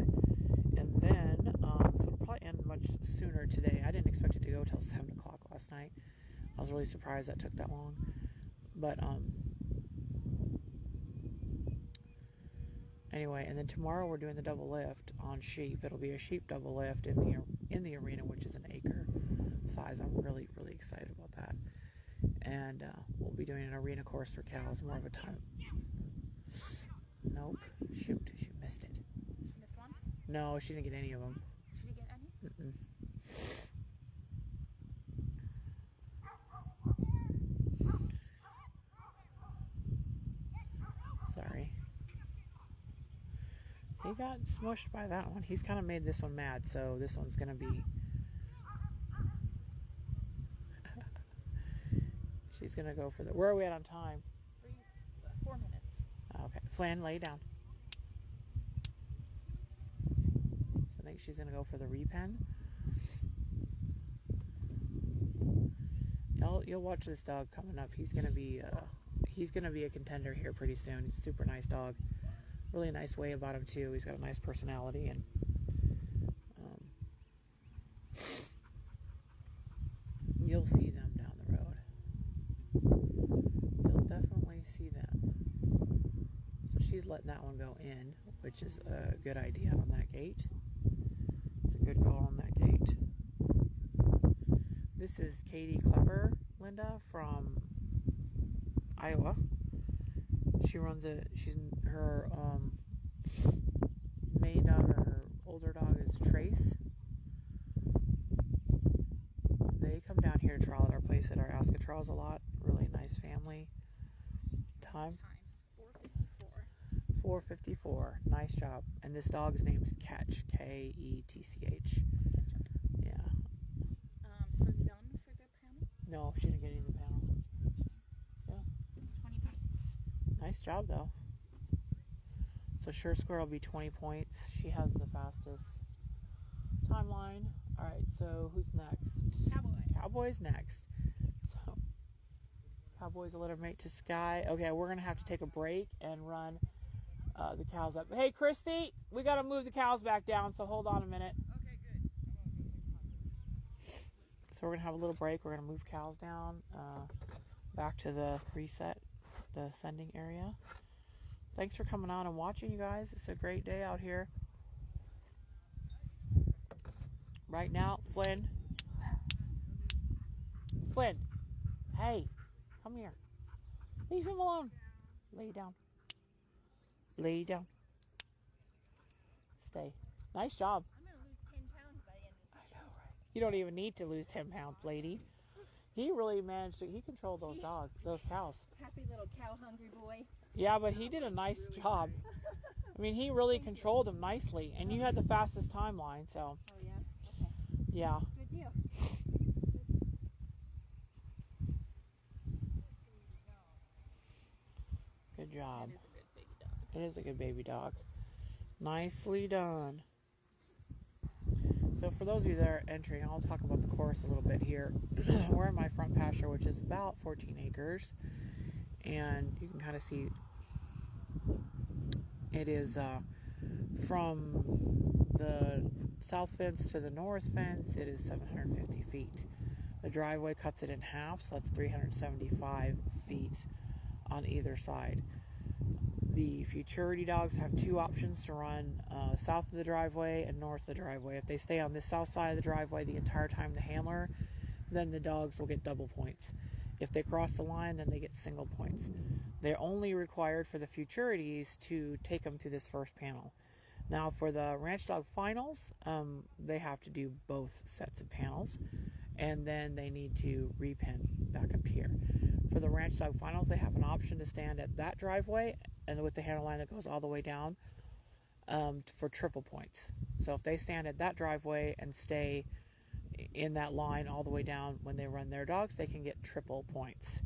And then, so it'll probably end much sooner today. I didn't expect it to go till 7 o'clock last night. I was really surprised that took that long. But, anyway, and then tomorrow we're doing the double lift on sheep. It'll be a sheep double lift in the arena, which is an acre size. I'm really, really excited about that. And we'll be doing an arena course for cows, more of a time. Nope. Shoot, she missed it. She missed one? No, she didn't get any of them. She didn't get any? Mm-mm. Sorry. He got smushed by that one. He's kind of made this one mad, so this one's going to be... She's going to go for the... Where are we at on time? 4 minutes. Okay. Flan, lay down. think she's going to go for the repen. You'll watch this dog coming up. He's going to be a contender here pretty soon. He's a super nice dog. Really nice way about him too. He's got a nice personality, and you'll see them down the road. You'll definitely see them. So she's letting that one go in, which is a good idea on that gate. It's a good call on that gate. This is Catie Ketch, Linda, from Iowa. She runs her main dog, or her older dog, is Trace. They come down here to trial at our place at our Alaska trials a lot. Really nice family. Time 4:54. Nice job. And this dog's name's Ketch, Ketch. Yeah. So none for the panel? No, she didn't get any in the panel. Yeah. It's 20 points. Nice job though. So Sure Square will be 20 points. She has the fastest timeline. Alright, so who's next? Cowboy. Cowboy's next. So Cowboy's a litter mate to Skye. Okay, we're gonna have to take a break and run the cows up. Hey Kristie, we gotta move the cows back down, so hold on a minute. Okay, good. So we're gonna have a little break. We're gonna move cows down back to the reset, the sending area. Thanks for coming on and watching, you guys. It's a great day out here. Right now, Flynn, hey, come here. Leave him alone. Lay down. Lay down. Stay. Nice job. I'm going to lose 10 pounds by the end of this week. I know, right? You don't even need to lose 10 pounds, lady. He really managed to, he controlled those cows. Happy little cow hungry boy. Yeah, but he did a nice job. I mean, he really controlled them nicely. And you had the fastest timeline, so. Oh, yeah? Okay. Yeah. Good deal. Good job. That is a good baby dog. It is a good baby dog. Nicely done. So for those of you that are entering, I'll talk about the course a little bit here. We're in my front pasture, which is about 14 acres. And you can kind of see it is from the south fence to the north fence, it is 750 feet. The driveway cuts it in half, so that's 375 feet on either side. The Futurity dogs have two options to run south of the driveway and north of the driveway. If they stay on the south side of the driveway the entire time the handler, then the dogs will get double points. If they cross the line, then they get single points. They're only required for the Futurities to take them to this first panel. Now for the Ranch Dog Finals, they have to do both sets of panels, and then they need to repin back up here. For the Ranch Dog Finals, they have an option to stand at that driveway and with the handle line that goes all the way down for triple points. So if they stand at that driveway and stay in that line all the way down when they run their dogs, they can get triple points.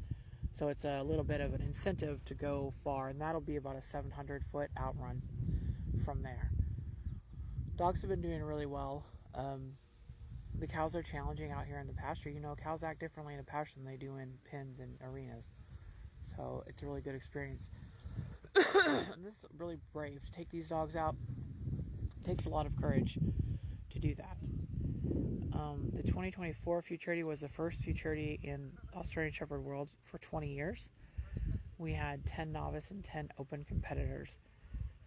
So it's a little bit of an incentive to go far, and that'll be about a 700-foot outrun from there. Dogs have been doing really well. The cows are challenging out here in the pasture. You know, cows act differently in a pasture than they do in pens and arenas. So it's a really good experience. This is really brave to take these dogs out. It takes a lot of courage to do that. The 2024 Futurity was the first Futurity in Australian Shepherd world for 20 years. We had 10 novice and 10 open competitors,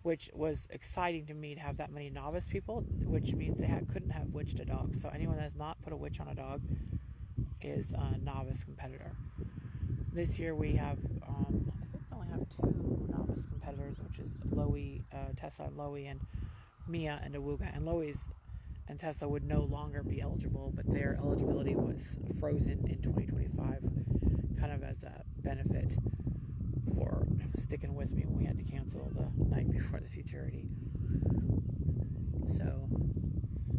which was exciting to me to have that many novice people, which means they couldn't have witched a dog. So anyone that has not put a witch on a dog is a novice competitor. This year we have, I think we only have 2 novice competitors, which is Louie, Tessa Louie, and Mia and Awooga. And Louie's and Tessa would no longer be eligible, but their eligibility was frozen in 2025, kind of as a benefit for sticking with me when we had to cancel the night before the Futurity. So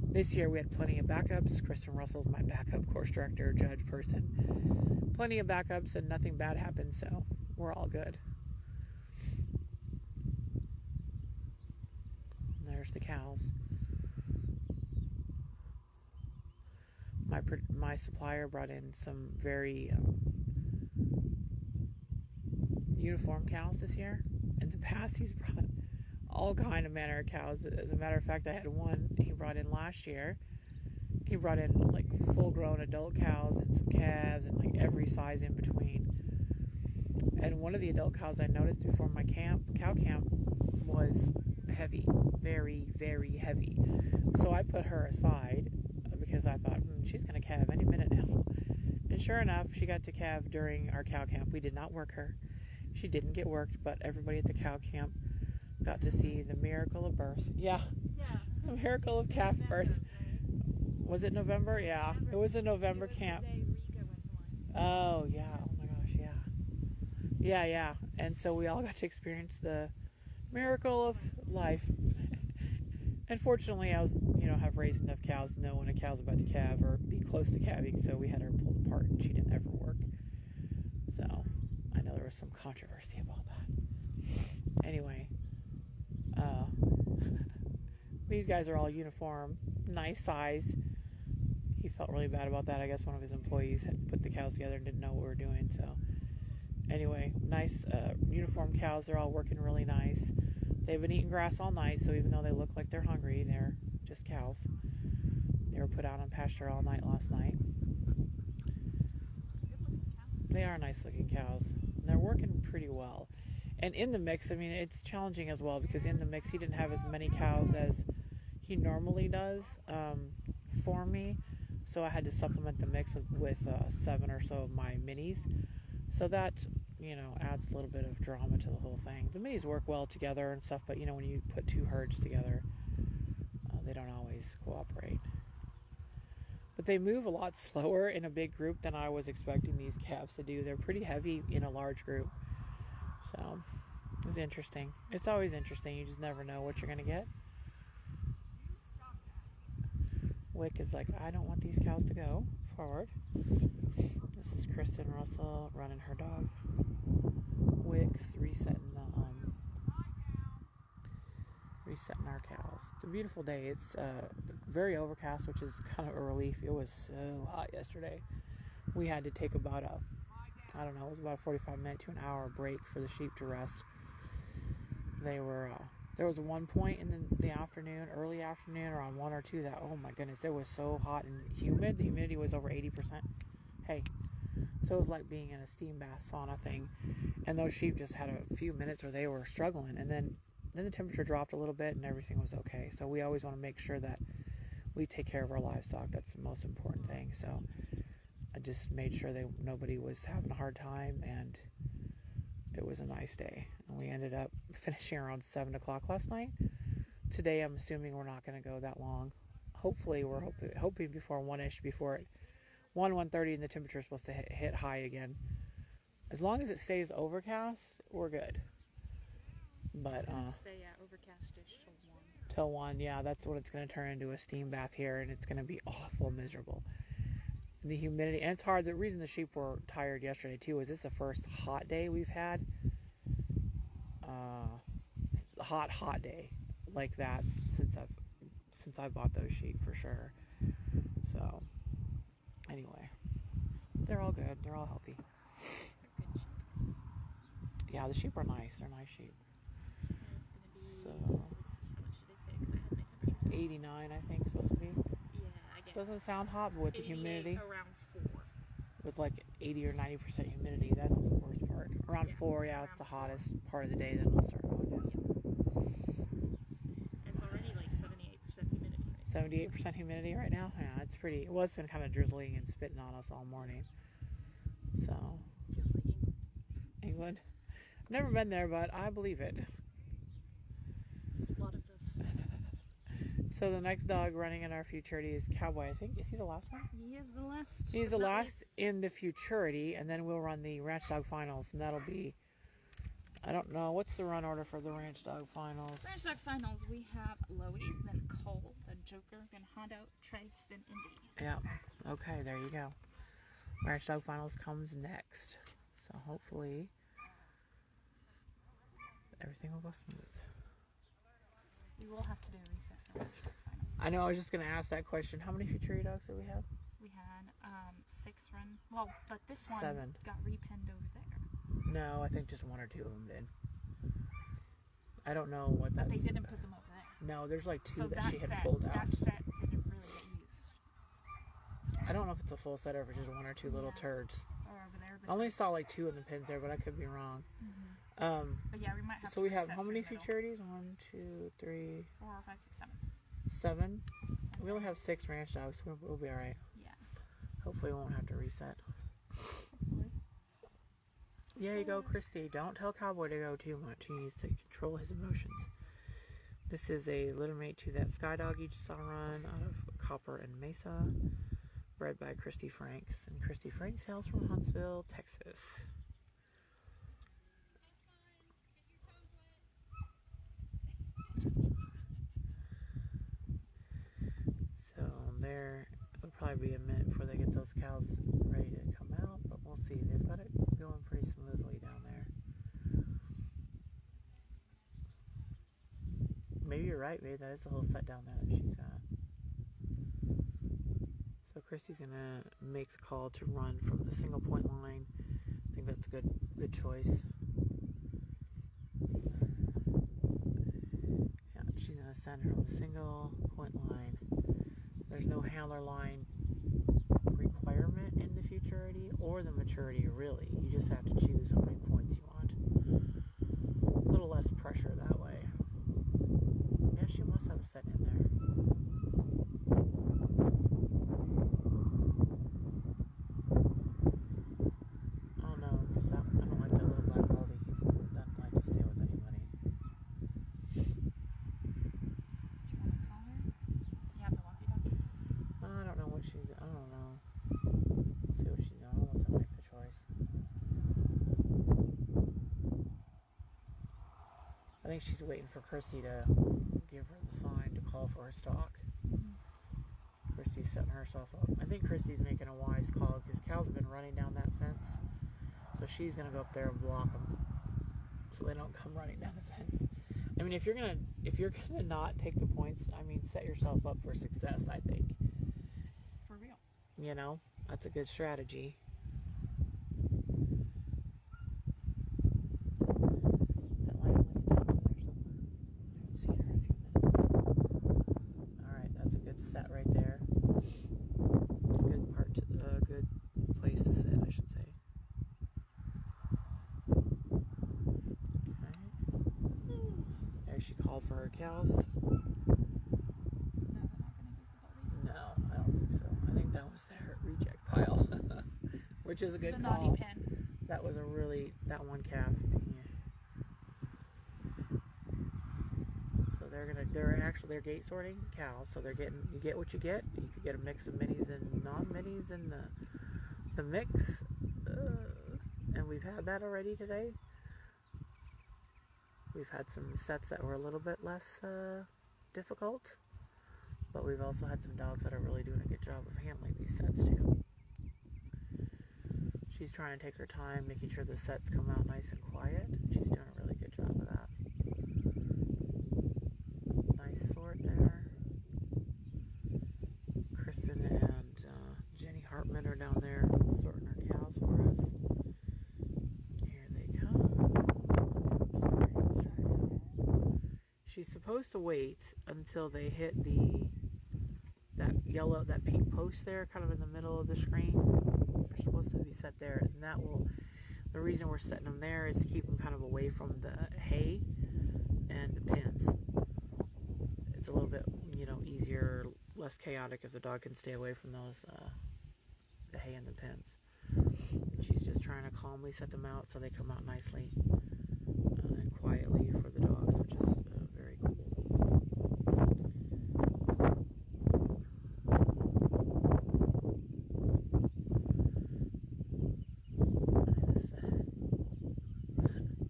this year we had plenty of backups. Kristen Russell's my backup course director, judge person. Plenty of backups, and nothing bad happened, so we're all good. And there's the cows. my supplier brought in some very uniform cows this year. In the past, he's brought all kind of manner of cows. As a matter of fact, I had one he brought in last year. He brought in like full-grown adult cows and some calves and like every size in between. And one of the adult cows I noticed before my cow camp was heavy, very, very heavy. So I put her aside because I thought, she's going to calve any minute now. And sure enough, she got to calve during our cow camp. We did not work her. She didn't get worked, but everybody at the cow camp got to see the miracle of birth. Yeah. The miracle of calf birth. Was it November? Yeah. It was a November camp. Oh, yeah. Oh my gosh, yeah. Yeah. And so we all got to experience the miracle of life. And fortunately, I was, have raised enough cows to know when a cow's about to calve or be close to calving, so we had her pulled apart and she didn't ever work. So I know there was some controversy about that. Anyway, these guys are all uniform, nice size. He felt really bad about that. I guess one of his employees had put the cows together and didn't know what we were doing. So anyway, nice uniform cows. They're all working really nice. They've been eating grass all night, so even though they look like they're hungry, they're just cows. They were put out on pasture all night last night. They are nice looking cows. They're working pretty well. And in the mix, it's challenging as well, because in the mix he didn't have as many cows as he normally does for me. So I had to supplement the mix with 7 or so of my minis. So that, adds a little bit of drama to the whole thing. The minis work well together and stuff, but when you put 2 herds together, they don't always cooperate. But they move a lot slower in a big group than I was expecting these calves to do. They're pretty heavy in a large group. So it's interesting. It's always interesting. You just never know what you're going to get. Wick is like, I don't want these cows to go forward. This is Kristen Russell running her dog. Wick's resetting our cows. It's a beautiful day. It's very overcast, which is kind of a relief. It was so hot yesterday. We had to take about it was about a 45-minute to an hour break for the sheep to rest. They were there was one point in the afternoon, early afternoon, around 1 or 2 that, oh my goodness, it was so hot and humid. The humidity was over 80%. Hey, so it was like being in a steam bath sauna thing. And those sheep just had a few minutes where they were struggling, and then the temperature dropped a little bit and everything was okay. So we always want to make sure that we take care of our livestock. That's the most important thing. So I just made sure nobody was having a hard time, and it was a nice day. And we ended up finishing around 7 o'clock last night. Today I'm assuming we're not going to go that long. Hopefully we're hoping before 1-ish, before 1:30, and the temperature is supposed to hit high again. As long as it stays overcast, we're good. But stay overcast-ish till 1. Till 1, yeah, that's what it's going to turn into, a steam bath here, and it's going to be awful miserable. And the humidity, and it's hard. The reason the sheep were tired yesterday too is it's the first hot day we've had. Hot day like that since I bought those sheep, for sure. So anyway, they're all good. They're all healthy. They're good sheep. Yeah, the sheep are nice. They're nice sheep. And it's going to be, So, how much did I say? Because I had my temperature. 89, I think, is supposed to be. Yeah, I get Doesn't sound hot, but with the humidity. Around 4. With like 80 or 90% humidity, that's the worst part. Around 4, yeah, it's the hottest part of the day. Then it'll start going down. It's already like 78% humidity right now. 78% humidity right now? Yeah, it's pretty. Well, it's been kind of drizzling and spitting on us all morning. So. Feels like England. England? I've never been there, but I believe it. There's a lot of this. So the next dog running in our Futurity is Cowboy, I think. Is he the last one? He is the last. He's the last in the Futurity, and then we'll run the Ranch Dog Finals, and that'll be, I don't know, what's the run order for the Ranch Dog Finals? Ranch Dog Finals, we have Louie, then Cole, then Joker, then Hondo, Trace, then Indy. Yeah. Okay, there you go. Ranch Dog Finals comes next. So hopefully everything will go smooth. We will have to do a reset for Ranch Dog Finals. I know, I was just going to ask that question. How many Futurity dogs do we have? We have run. Well, but this one 7. got repinned over there. No, I think just 1 or 2 of them did. I don't know what that's... They didn't put them over there. No, there's like 2 So that she had set, pulled out. That set didn't really get used. I don't know if it's a full set or if it's just 1 or 2 little turds. Or over there. I only saw like 2 in the pins there, but I could be wrong. But yeah, we might have So to we have reset how many through the middle. futurities? 1, 2, 3, 4, 5, 6, 7. 7. We only have 6 ranch dogs, so we'll be alright. Yeah. Hopefully we won't have to reset. Hopefully. Yeah, you go, Kristie. Don't tell Cowboy to go too much. He needs to control his emotions. This is a littermate to that Skye dog you just saw run out of Copper and Mesa, bred by Kristie Franks. And Kristie Franks hails from Huntsville, Texas. So there, it'll probably be a minute before they get those cows ready to come out, but we'll see. They've got it going pretty smoothly down there. Maybe you're right, babe. That is the whole set down there that she's got. So Kristie's gonna make the call to run from the single point line. I think that's a good choice. Yeah, she's gonna send from the single point line. There's no handler line requirement in the futurity or the maturity, really. You just have to choose how many points you want. A little less pressure that way. Yeah, she must have a set in there. Oh no, because I don't like that little black baldy. He doesn't like to stay with anybody. Do you want to tell her? You have the lumpy dog? I don't know what she's... I don't know. We'll see what she's doing. I'll let her make the choice. I think she's waiting for Kristie to give her the sign to call for her stock. Kristie's setting herself up. I think Kristie's making a wise call because cows have been running down that fence. So she's going to go up there and block them so they don't come running down the fence. I mean, if you're gonna not take the points, I mean, set yourself up for success, I think. For real. You know, that's a good strategy. Is that lion laying down over there somewhere? I haven't seen her in a few minutes. Alright, that's a good set right there. Good place to sit, I should say. Okay. There she called for her cows. No, they're not going to use the buddies. No, I don't think so. I think that was their reject pile, which is a good the call. naughty pen. That was that one calf. Yeah. So they're gate sorting cows. So you get what you get. You could get a mix of minis and non-minis in the mix, and we've had that already today. We've had some sets that were a little bit less difficult, but we've also had some dogs that are really doing a good job of handling these sets too. She's trying to take her time, making sure the sets come out nice and quiet. She's doing a really good job of that. Nice sort there. Kristen and Jenny Hartman are down there sorting her cows for us. Here they come. She's supposed to wait until they hit that pink post there, kind of in the middle of the screen. They're supposed to be set there, and the reason we're setting them there is to keep them kind of away from the hay and the pins. It's a little bit, easier, less chaotic if the dog can stay away from those, the hay and the pins. She's just trying to calmly set them out so they come out nicely and quietly for the dogs, which is very cool.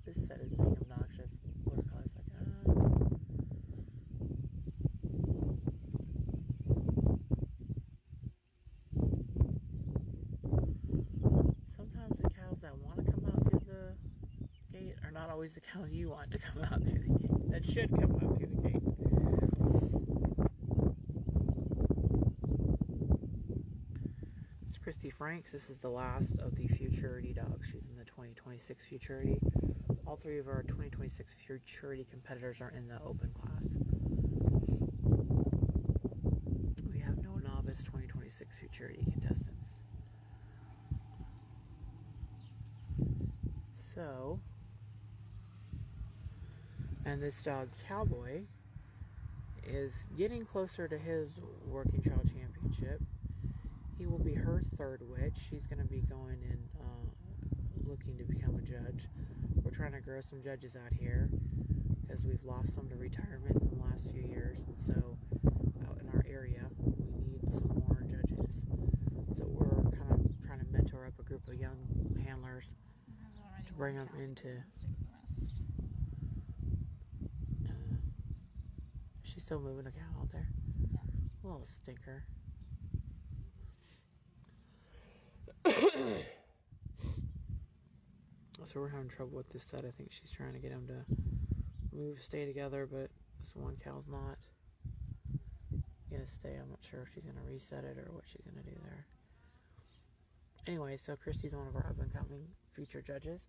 This set is being obnoxious. Border collie's like, Sometimes the cows that want to come out through the gate are not always the cows you want to come out through the gate. That should come out through the gate. Kristie Franks. This is the last of the Futurity dogs. She's in the 2026 Futurity. All three of our 2026 Futurity competitors are in the open class. We have no novice 2026 Futurity contestants. So, and this dog, Cowboy, is getting closer to his Working Child Championship. He will be her third witch. She's going to be going in, looking to become a judge. We're trying to grow some judges out here because we've lost some to retirement in the last few years. And so, out in our area, we need some more judges. So we're kind of trying to mentor up a group of young handlers to bring them into. She's still moving a cow out there. Yeah. Little stinker. So we're having trouble with this set. I think she's trying to get them to move, stay together, but this one cow's not gonna stay. I'm not sure if she's gonna reset it or what she's gonna do there. Anyway, so Kristie's one of our up-and-coming future judges.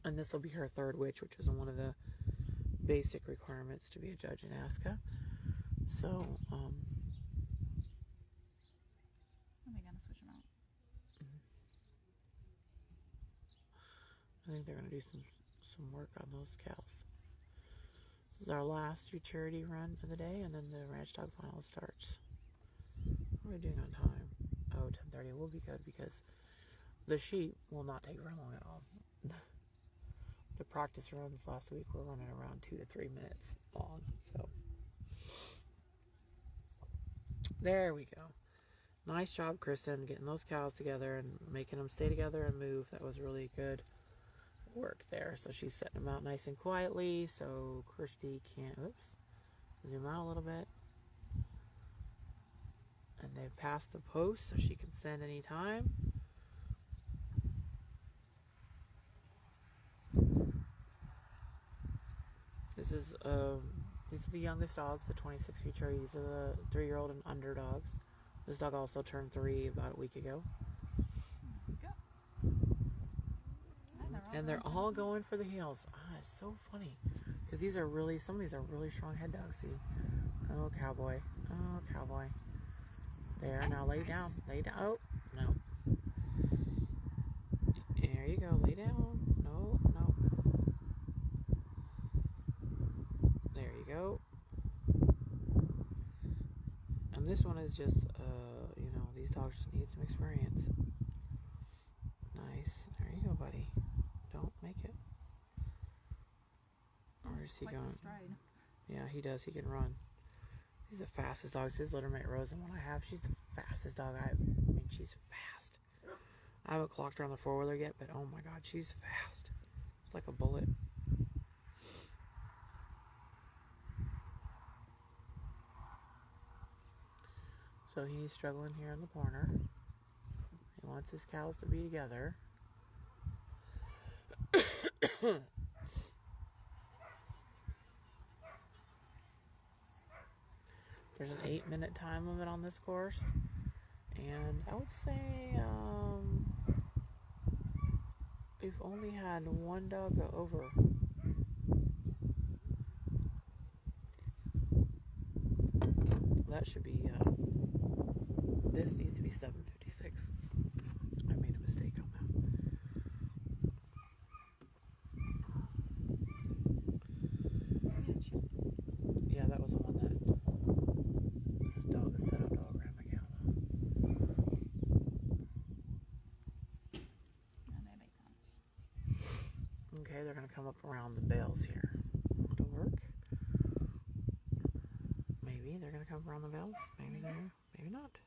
And this will be her third witch, which is one of the basic requirements to be a judge in ASCA. So, Are they gonna switch them out? I think they're gonna do some work on those cows. This is our last futurity run of the day, and then the ranch dog final starts. What are we doing on time? Oh, 10:30. We'll be good because the sheep will not take very long at all. The practice runs last week were running around 2 to 3 minutes long. So there we go. Nice job, Kristen, getting those cows together and making them stay together and move. That was really good work there. So she's setting them out nice and quietly so Kristie can't, oops, zoom out a little bit. And they've passed the post so she can send any time. These are the youngest dogs, the 26 future. These are the 3-year-old and under dogs. This dog also turned 3 about a week ago. And they're all going for the heels. It's so funny. Because these are really, some of these are really strong head dogs. See? Oh, Cowboy. Oh, Cowboy. There, now lay down. Lay down. Oh, no. There you go. Lay down. No, no. There you go. And this one is just, you know, these dogs just need some experience. Nice. There you go, buddy. Don't make it. Where's he going? Yeah, he does. He can run. He's the fastest dog. His littermate Rose, and one I have, she's the fastest dog. I mean, she's fast. I haven't clocked her on the 4-wheeler yet, but oh my god, she's fast. It's like a bullet. So he's struggling here in the corner. He wants his cows to be together. There's an 8-minute time limit on this course. And I would say we've only had one dog go over. That should be, this needs to be 7:56. I made a mistake on that. Yeah, that was the one that dog is set up dog around my cow. Okay, they're going to come up around the bales here. It'll work. Maybe they're going to come around the bales. Maybe they're, maybe not.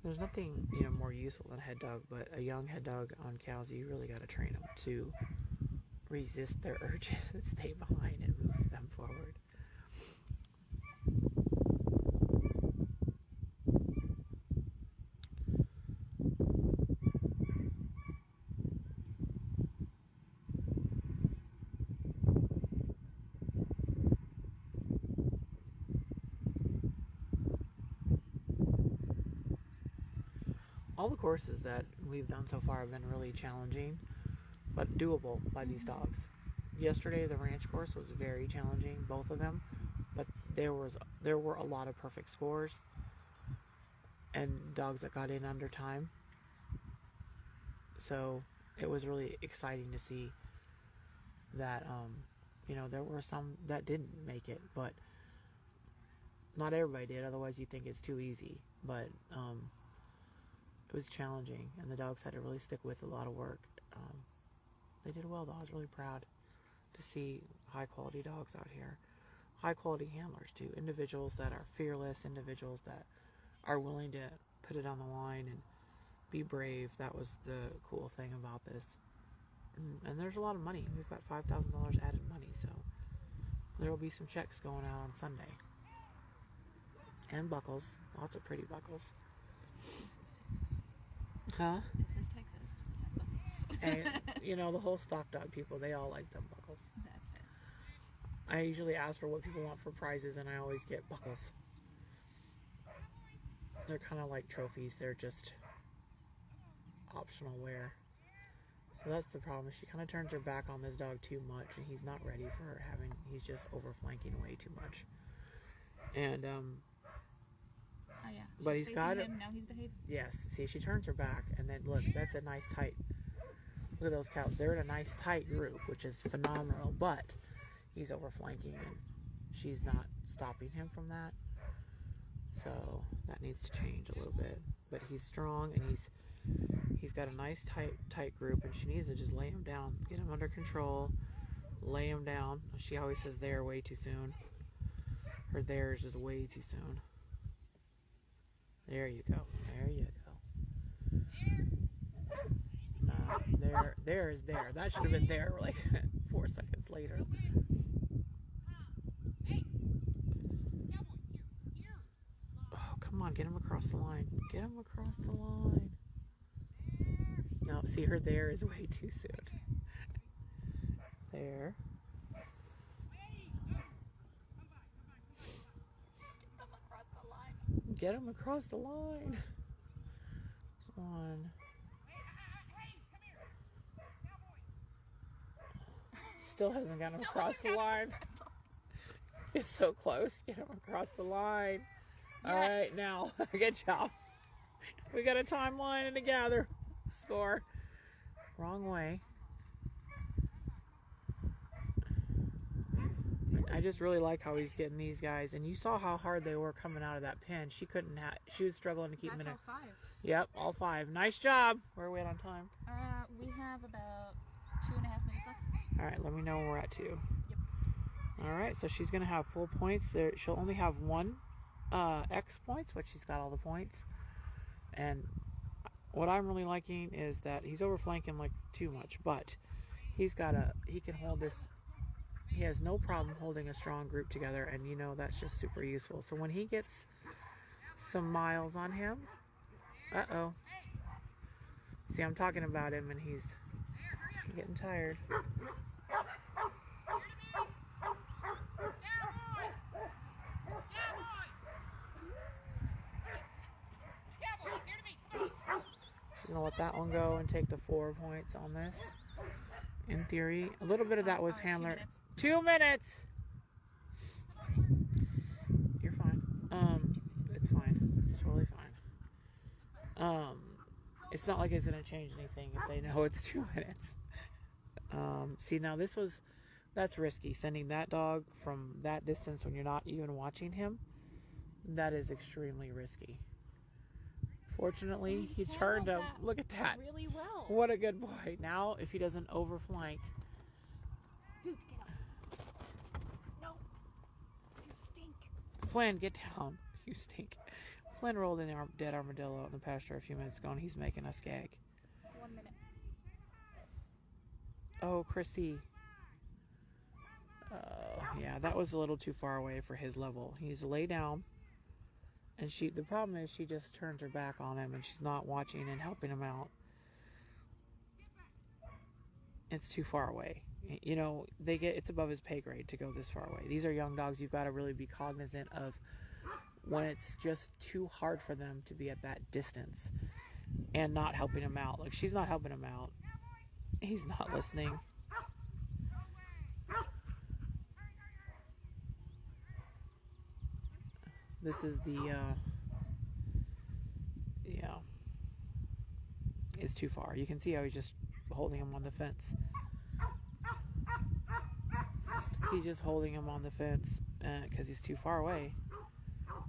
There's nothing, you know, more useful than a head dog, but a young head dog on cows, you really got to train them to resist their urges and stay behind and move them forward. all the courses that we've done so far have been really challenging, but doable by these dogs. Yesterday, the ranch course was very challenging, both of them, but there were a lot of perfect scores and dogs that got in under time. So it was really exciting to see that, there were some that didn't make it, but not everybody did. Otherwise, you think it's too easy. But it was challenging, and the dogs had to really stick with a lot of work. They did well, though. I was really proud to see high-quality dogs out here. High-quality handlers, too. Individuals that are fearless, individuals that are willing to put it on the line and be brave. That was the cool thing about this. And there's a lot of money. We've got $5,000 added money, so there will be some checks going out on Sunday. And buckles. Lots of pretty buckles. Huh? This is Texas. We have buckles. And, the whole Stockdog people, they all like them buckles. That's it. I usually ask for what people want for prizes, and I always get buckles. They're kind of like trophies. They're just optional wear. So that's the problem. She kind of turns her back on this dog too much, and he's not ready for her he's just overflanking way too much. And, oh yeah. but he's got it. Now he's behaved. Yes. See, she turns her back, and then look, that's a nice tight. Look at those cows. They're in a nice tight group, which is phenomenal. But he's overflanking, and she's not stopping him from that. So that needs to change a little bit. But he's strong, and he's got a nice tight group, and she needs to just lay him down, get him under control, lay him down. She always says there way too soon. Her there's is way too soon. There you go. There you go. There is there. That should have been there like 4 seconds later. Oh, come on. Get him across the line. Get him across the line. No, see, her there is way too soon. There. Get him across the line. One. Still hasn't gotten him across the line. It's so close. Get him across the line. Yes. All right, now. Good job. We got a timeline and a gather. Score. Wrong way. I just really like how he's getting these guys, and you saw how hard they were coming out of that pen. She was struggling to keep them in. That's all 5. Yep, all 5. Nice job. Where are we at on time? We have about 2.5 minutes left. All right, let me know when we're at 2. Yep. All right, so she's gonna have full points. There, she'll only have 1 X points, but she's got all the points. And what I'm really liking is that he's overflanking like too much, but he can hold this. He has no problem holding a strong group together, and that's just super useful. So when he gets some miles on him, see, I'm talking about him, and he's getting tired. She's gonna let that one go and take the 4 points on this. In theory, a little bit of that was handler. 2 minutes. You're fine. It's fine. It's totally fine. It's not like it's gonna change anything if they know it's 2 minutes. See, now that's risky. Sending that dog from that distance when you're not even watching him, that is extremely risky. Fortunately, he turned him. Look at that. Really well. What a good boy. Now, if he doesn't overflank. Dude, get up. No. You stink. Flynn, get down. You stink. Flynn rolled in the dead armadillo in the pasture a few minutes ago, and he's making us gag. 1 minute. Oh, Kristie. Yeah, that was a little too far away for his level. He needs to lay down. And the problem is she just turns her back on him, and she's not watching and helping him out. It's too far away. It's above his pay grade to go this far away. These are young dogs. You've got to really be cognizant of when it's just too hard for them to be at that distance. and not helping him out. Like, she's not helping him out. He's not listening. This is the, yeah, it's too far. You can see how he's just holding him on the fence. He's just holding him on the fence because he's too far away.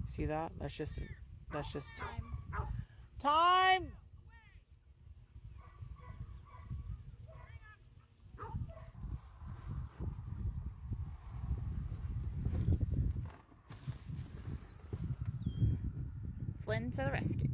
See that? That's just time. Flynn to the rescue.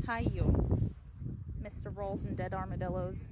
Hi, you, Mr. Rolls and Dead Armadillos.